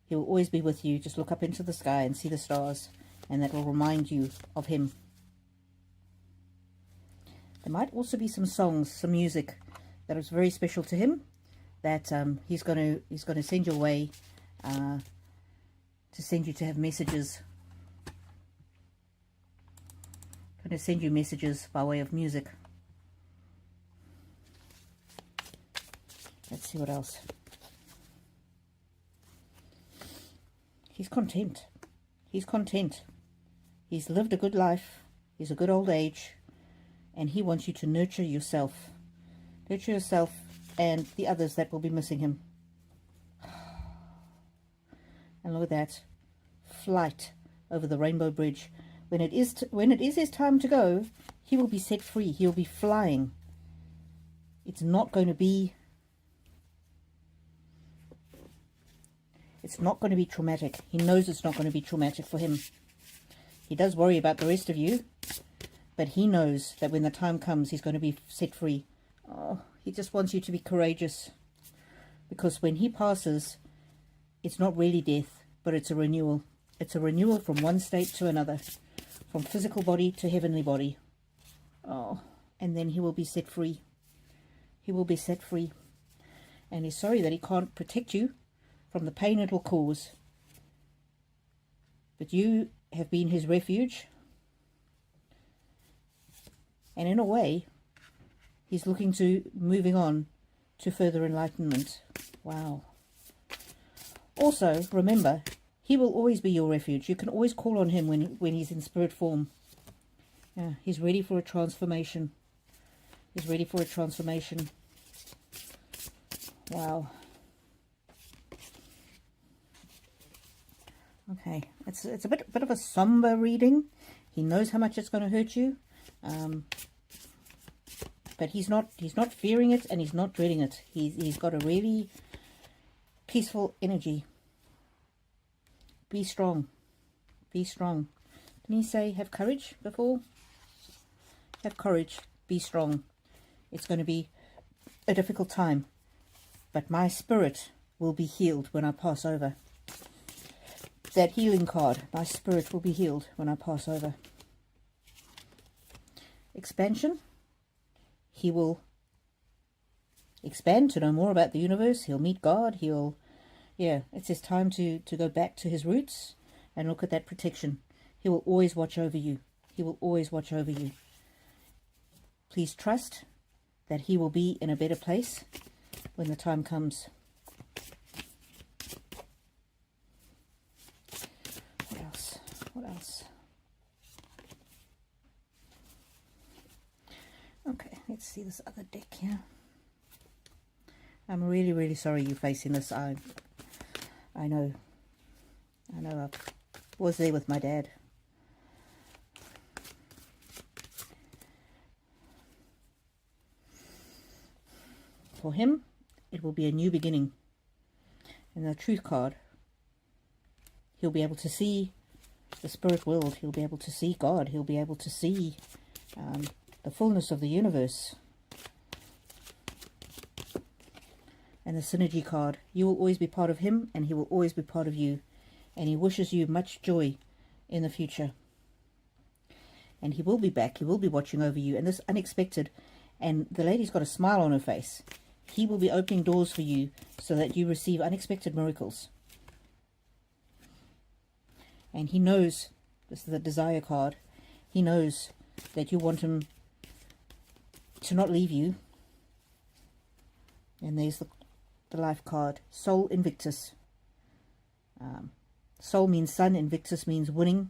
he will always be with you. Just look up into the sky and see the stars, and that will remind you of him. There might also be some songs, some music that is very special to him, that he's going to send your way, to send you to have messages. Going to send you messages by way of music. Let's see what else. He's content. He's content. He's lived a good life. He's a good old age. And he wants you to nurture yourself. Nurture yourself and the others that will be missing him. And look at that. Flight over the Rainbow Bridge. When it is his time to go, he will be set free. He'll be flying. It's not going to be traumatic. He knows it's not going to be traumatic for him. He does worry about the rest of you, but he knows that when the time comes, he's going to be set free. Oh, he just wants you to be courageous, because when he passes, it's not really death, but it's a renewal. It's a renewal from one state to another, from physical body to heavenly body. Oh, and then he will be set free. He will be set free. And he's sorry that he can't protect you from the pain it will cause. But you have been his refuge. And in a way, he's looking to moving on to further enlightenment. Wow. Also, remember, he will always be your refuge. You can always call on him when he's in spirit form. Yeah, he's ready for a transformation. He's ready for a transformation. Wow. Okay, it's a bit of a somber reading. He knows how much it's going to hurt you, but he's not fearing it, and he's not dreading it. He's got a really peaceful energy. Be strong. Be strong. Didn't he say have courage before? Have courage. Be strong. It's going to be a difficult time, but my spirit will be healed when I pass over. That healing card, my spirit will be healed when I pass over. Expansion. He will expand to know more about the universe. He'll meet God. It's his time to go back to his roots and look at that protection. He will always watch over you. He will always watch over you. Please trust that he will be in a better place when the time comes. What else? Okay, let's see this other deck here. I'm really, really sorry you're facing this. I know. I was there with my dad. For him, it will be a new beginning. And the Truth card, he'll be able to see the spirit world. He'll be able to see God. He'll be able to see the fullness of the universe. And the Synergy card, you will always be part of him, and he will always be part of you. And he wishes you much joy in the future. And he will be back. He will be watching over you. And this unexpected, and the lady's got a smile on her face. He will be opening doors for you so that you receive unexpected miracles. And he knows, this is the Desire card, he knows that you want him to not leave you. And there's the Life card, Soul Invictus. Soul means sun, Invictus means winning.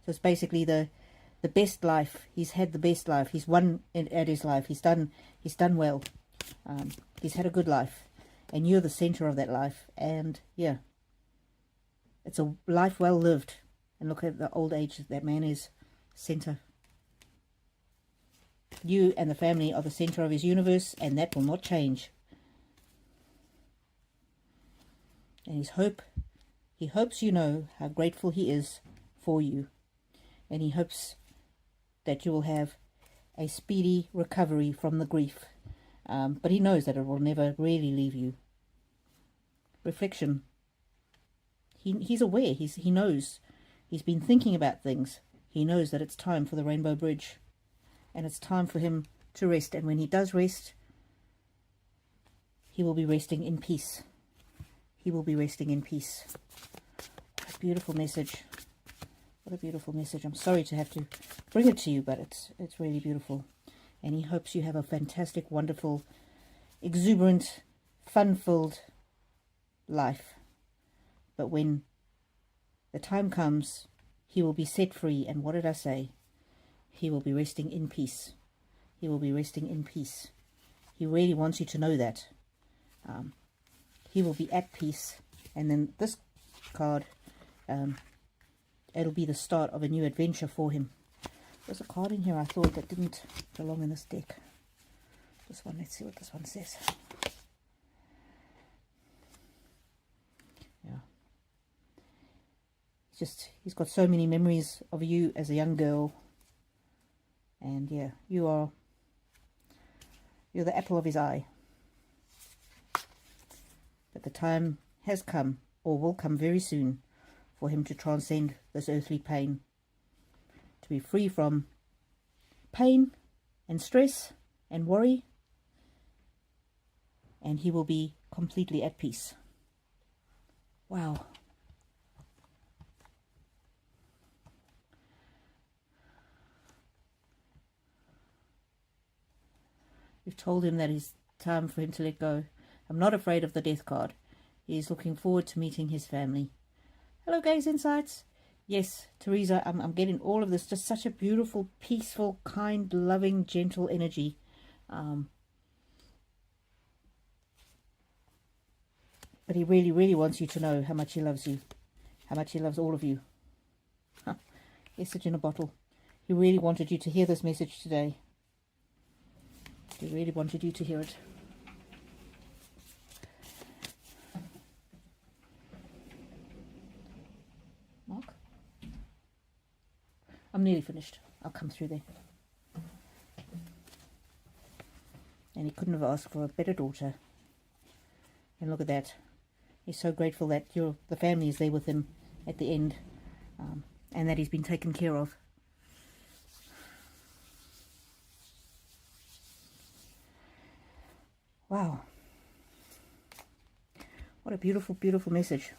So it's basically the best life. He's had the best life. He's won at his life. He's done well. He's had a good life. And you're the center of that life. And yeah, It's a life well lived. And look at the old age that man is. Center. You and the family are the center of his universe, and that will not change. And he hopes you know how grateful he is for you. And he hopes that you will have a speedy recovery from the grief. But he knows that it will never really leave you. Reflection. He's aware. He knows. He's been thinking about things. He knows that it's time for the Rainbow Bridge. And it's time for him to rest. And when he does rest, he will be resting in peace. He will be resting in peace. What a beautiful message. What a beautiful message. I'm sorry to have to bring it to you, but it's really beautiful. And he hopes you have a fantastic, wonderful, exuberant, fun-filled life. But when the time comes, he will be set free. And what did I say? He will be resting in peace. He will be resting in peace. He really wants you to know that. He will be at peace. And then this card, it'll be the start of a new adventure for him. There's a card in here I thought that didn't belong in this deck. This one, let's see what this one says. Yeah. He's got so many memories of you as a young girl. And yeah, you're the apple of his eye. But the time has come, or will come very soon, for him to transcend this earthly pain. To be free from pain and stress and worry. And he will be completely at peace. Wow. We've told him that it's time for him to let go. I'm not afraid of the death card. He is looking forward to meeting his family. Hello, Gaze Insights. Yes, Teresa, I'm getting all of this. Just such a beautiful, peaceful, kind, loving, gentle energy. But he really, really wants you to know how much he loves you. How much he loves all of you. Message in a bottle. He really wanted you to hear this message today. He really wanted you to hear it. Mark? I'm nearly finished. I'll come through there. And he couldn't have asked for a better daughter. And look at that. He's so grateful that the family is there with him at the end. And that he's been taken care of. Wow. What a beautiful, beautiful message.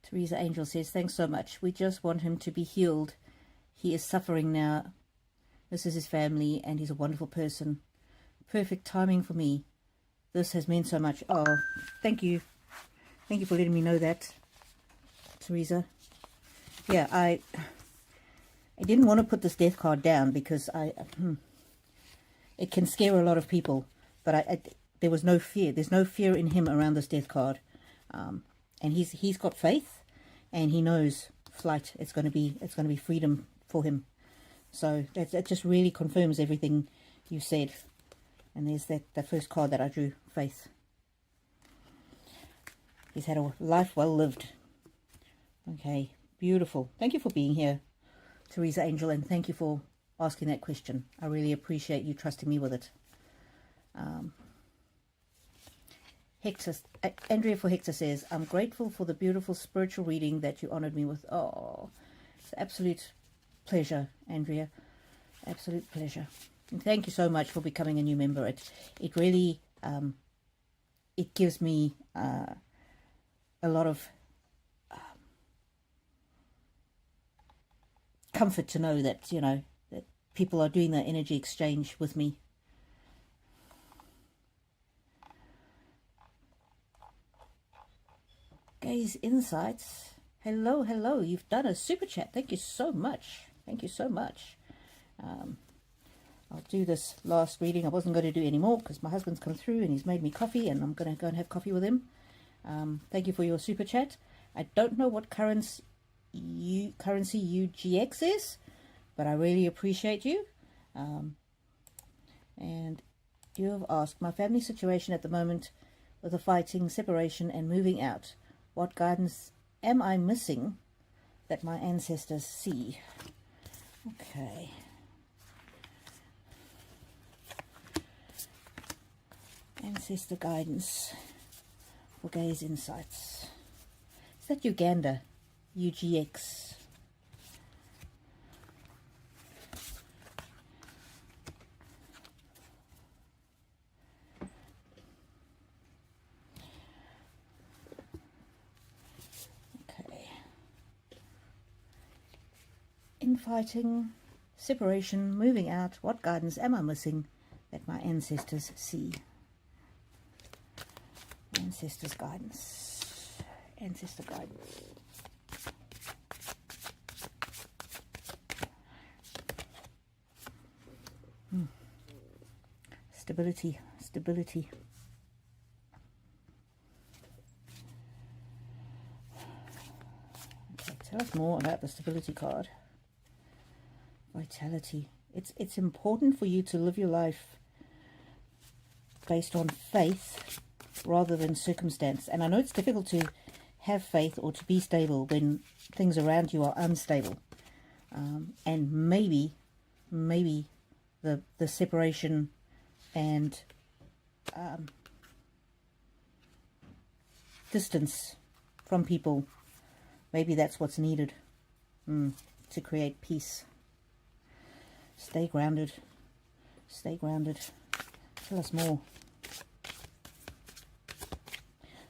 Teresa Angel says, thanks so much. We just want him to be healed. He is suffering now. This is his family and he's a wonderful person. Perfect timing for me. This has meant so much. Oh, thank you. Thank you for letting me know that, Teresa. Yeah, I didn't want to put this death card down because it can scare a lot of people. But there was no fear. There's no fear in him around this death card. And he's got faith. And he knows flight. It's going to be freedom for him. So that just really confirms everything you said. And there's that first card that I drew, faith. He's had a life well lived. Okay, beautiful. Thank you for being here, Teresa Angel, and thank you for asking that question. I really appreciate you trusting me with it. Hector, Andrea for Hector says, I'm grateful for the beautiful spiritual reading that you honored me with. Oh, it's an absolute pleasure, Andrea. Absolute pleasure. And thank you so much for becoming a new member. It really, it gives me a lot of comfort to know that, that people are doing that energy exchange with me. Gaze Insights. Hello, hello. You've done a super chat. Thank you so much. Thank you so much. I'll do this last reading. I wasn't going to do any more because my husband's come through and he's made me coffee, and I'm going to go and have coffee with him. Thank you for your super chat. I don't know what currency UGX is, but I really appreciate you. And you have asked, my family situation at the moment with the fighting, separation and moving out. What guidance am I missing that my ancestors see? Okay. Ancestor guidance for gaze insights. Is that Uganda? UGX. Okay. Infighting, separation, moving out. What guidance am I missing that my ancestors see? Ancestors guidance. Ancestor guidance. Stability, stability. Okay, tell us more about the stability card. Vitality. It's important for you to live your life based on faith rather than circumstance. And I know it's difficult to have faith or to be stable when things around you are unstable. And maybe the separation and distance from people, maybe that's what's needed to create peace. Stay grounded. Stay grounded. Tell us more.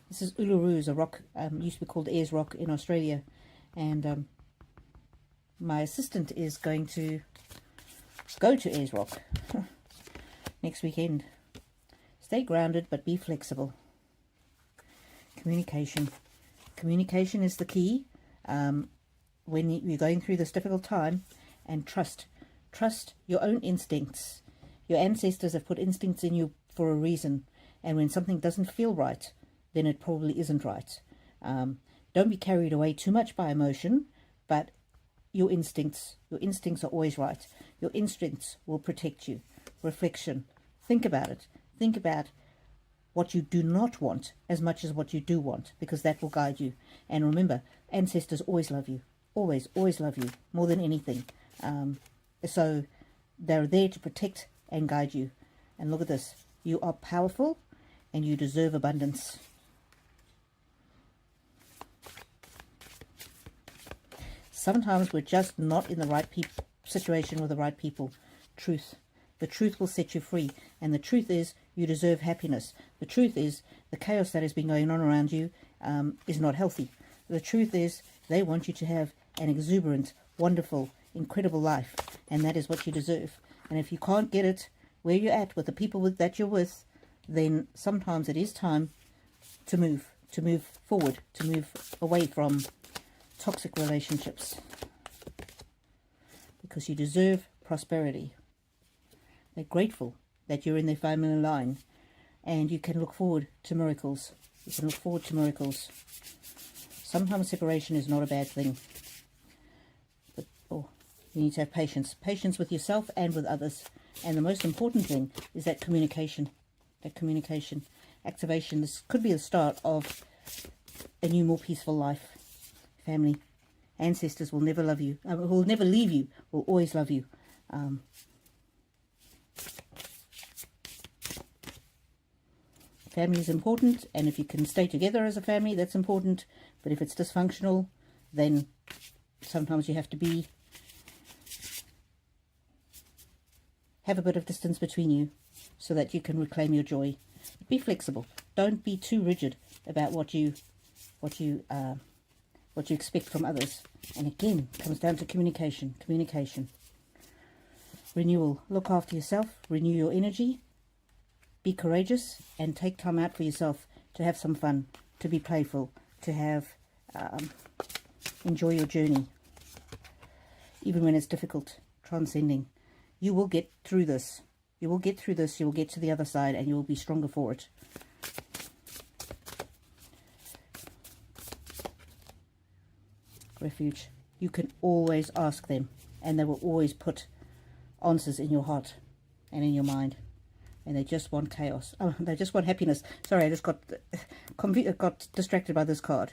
This is Uluru, is a rock, used to be called Ayers Rock in Australia, and my assistant is going to go to Ayers Rock next weekend. Stay grounded, but be flexible. Communication. Communication is the key when you're going through this difficult time, and trust. Trust your own instincts. Your ancestors have put instincts in you for a reason, and when something doesn't feel right, then it probably isn't right. Don't be carried away too much by emotion, but your instincts are always right. Your instincts will protect you. Reflection. Think about it. Think about what you do not want as much as what you do want, because that will guide you. And remember, ancestors always love you. Always, always love you more than anything. So they're there to protect and guide you. And look at this. You are powerful and you deserve abundance. Sometimes we're just not in the right situation with the right people. Truth. The truth will set you free. And the truth is, you deserve happiness. The truth is, the chaos that has been going on around you is not healthy. The truth is, they want you to have an exuberant, wonderful, incredible life. And that is what you deserve. And if you can't get it where you're at with the people that you're with, then sometimes it is time to move forward, to move away from toxic relationships, because you deserve prosperity. They're grateful that you're in their family line, and you can look forward to miracles. You can look forward to miracles. Sometimes separation is not a bad thing, but you need to have patience with yourself and with others. And the most important thing is that communication. Activation. This could be the start of a new, more peaceful life. Family, ancestors will never love you, will never leave you, will always love you. Family is important, and if you can stay together as a family, that's important. But if it's dysfunctional, then sometimes you have to have a bit of distance between you so that you can reclaim your joy. Be flexible. Don't be too rigid about what you expect from others. And again, it comes down to communication. Renewal. Look after yourself. Renew your energy. Be courageous and take time out for yourself to have some fun, to be playful, to have enjoy your journey, even when it's difficult. Transcending. You will get through this. You will get through this. You will get to the other side and you will be stronger for it. Refuge. You can always ask them and they will always put answers in your heart and in your mind. And they just want chaos. Oh, they just want happiness. Sorry, I just got distracted by this card.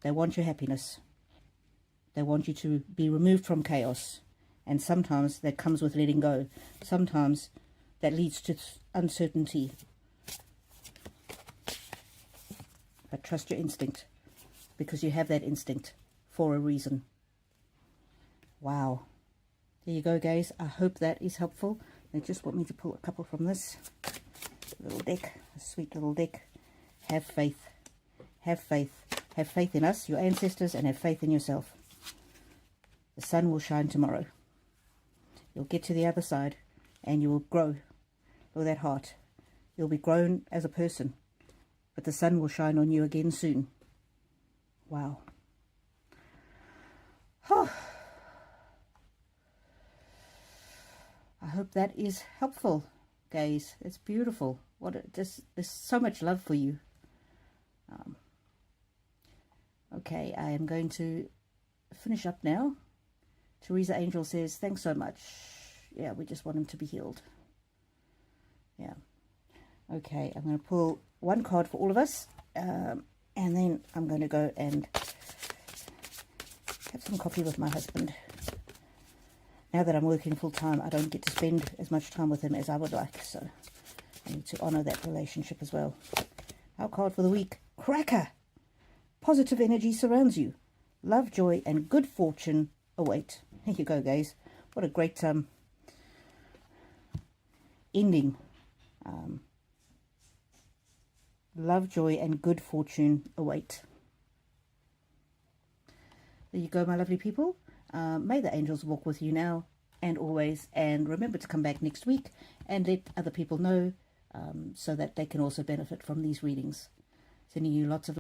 They want your happiness. They want you to be removed from chaos. And sometimes that comes with letting go. Sometimes that leads to uncertainty. But trust your instinct. Because you have that instinct for a reason. Wow. There you go, guys. I hope that is helpful. They just want me to pull a couple from this little deck. A sweet little deck. Have faith. Have faith. Have faith in us, your ancestors, and have faith in yourself. The sun will shine tomorrow. You'll get to the other side and you will grow with that heart. You'll be grown as a person, but the sun will shine on you again soon. Wow. Oh. I hope that is helpful, guys. It's beautiful. There's so much love for you. Okay, I am going to finish up now. Teresa Angel says, thanks so much. Yeah, we just want him to be healed. Yeah. Okay, I'm going to pull one card for all of us. And then I'm going to go and have some coffee with my husband. Now that I'm working full time, I don't get to spend as much time with him as I would like. So I need to honor that relationship as well. Our card for the week, Cracker. Positive energy surrounds you. Love, joy, and good fortune await. Here you go, guys. What a great ending. Love, joy, and good fortune await. There you go, my lovely people. May the angels walk with you now and always. And remember to come back next week and let other people know so that they can also benefit from these readings. Sending you lots of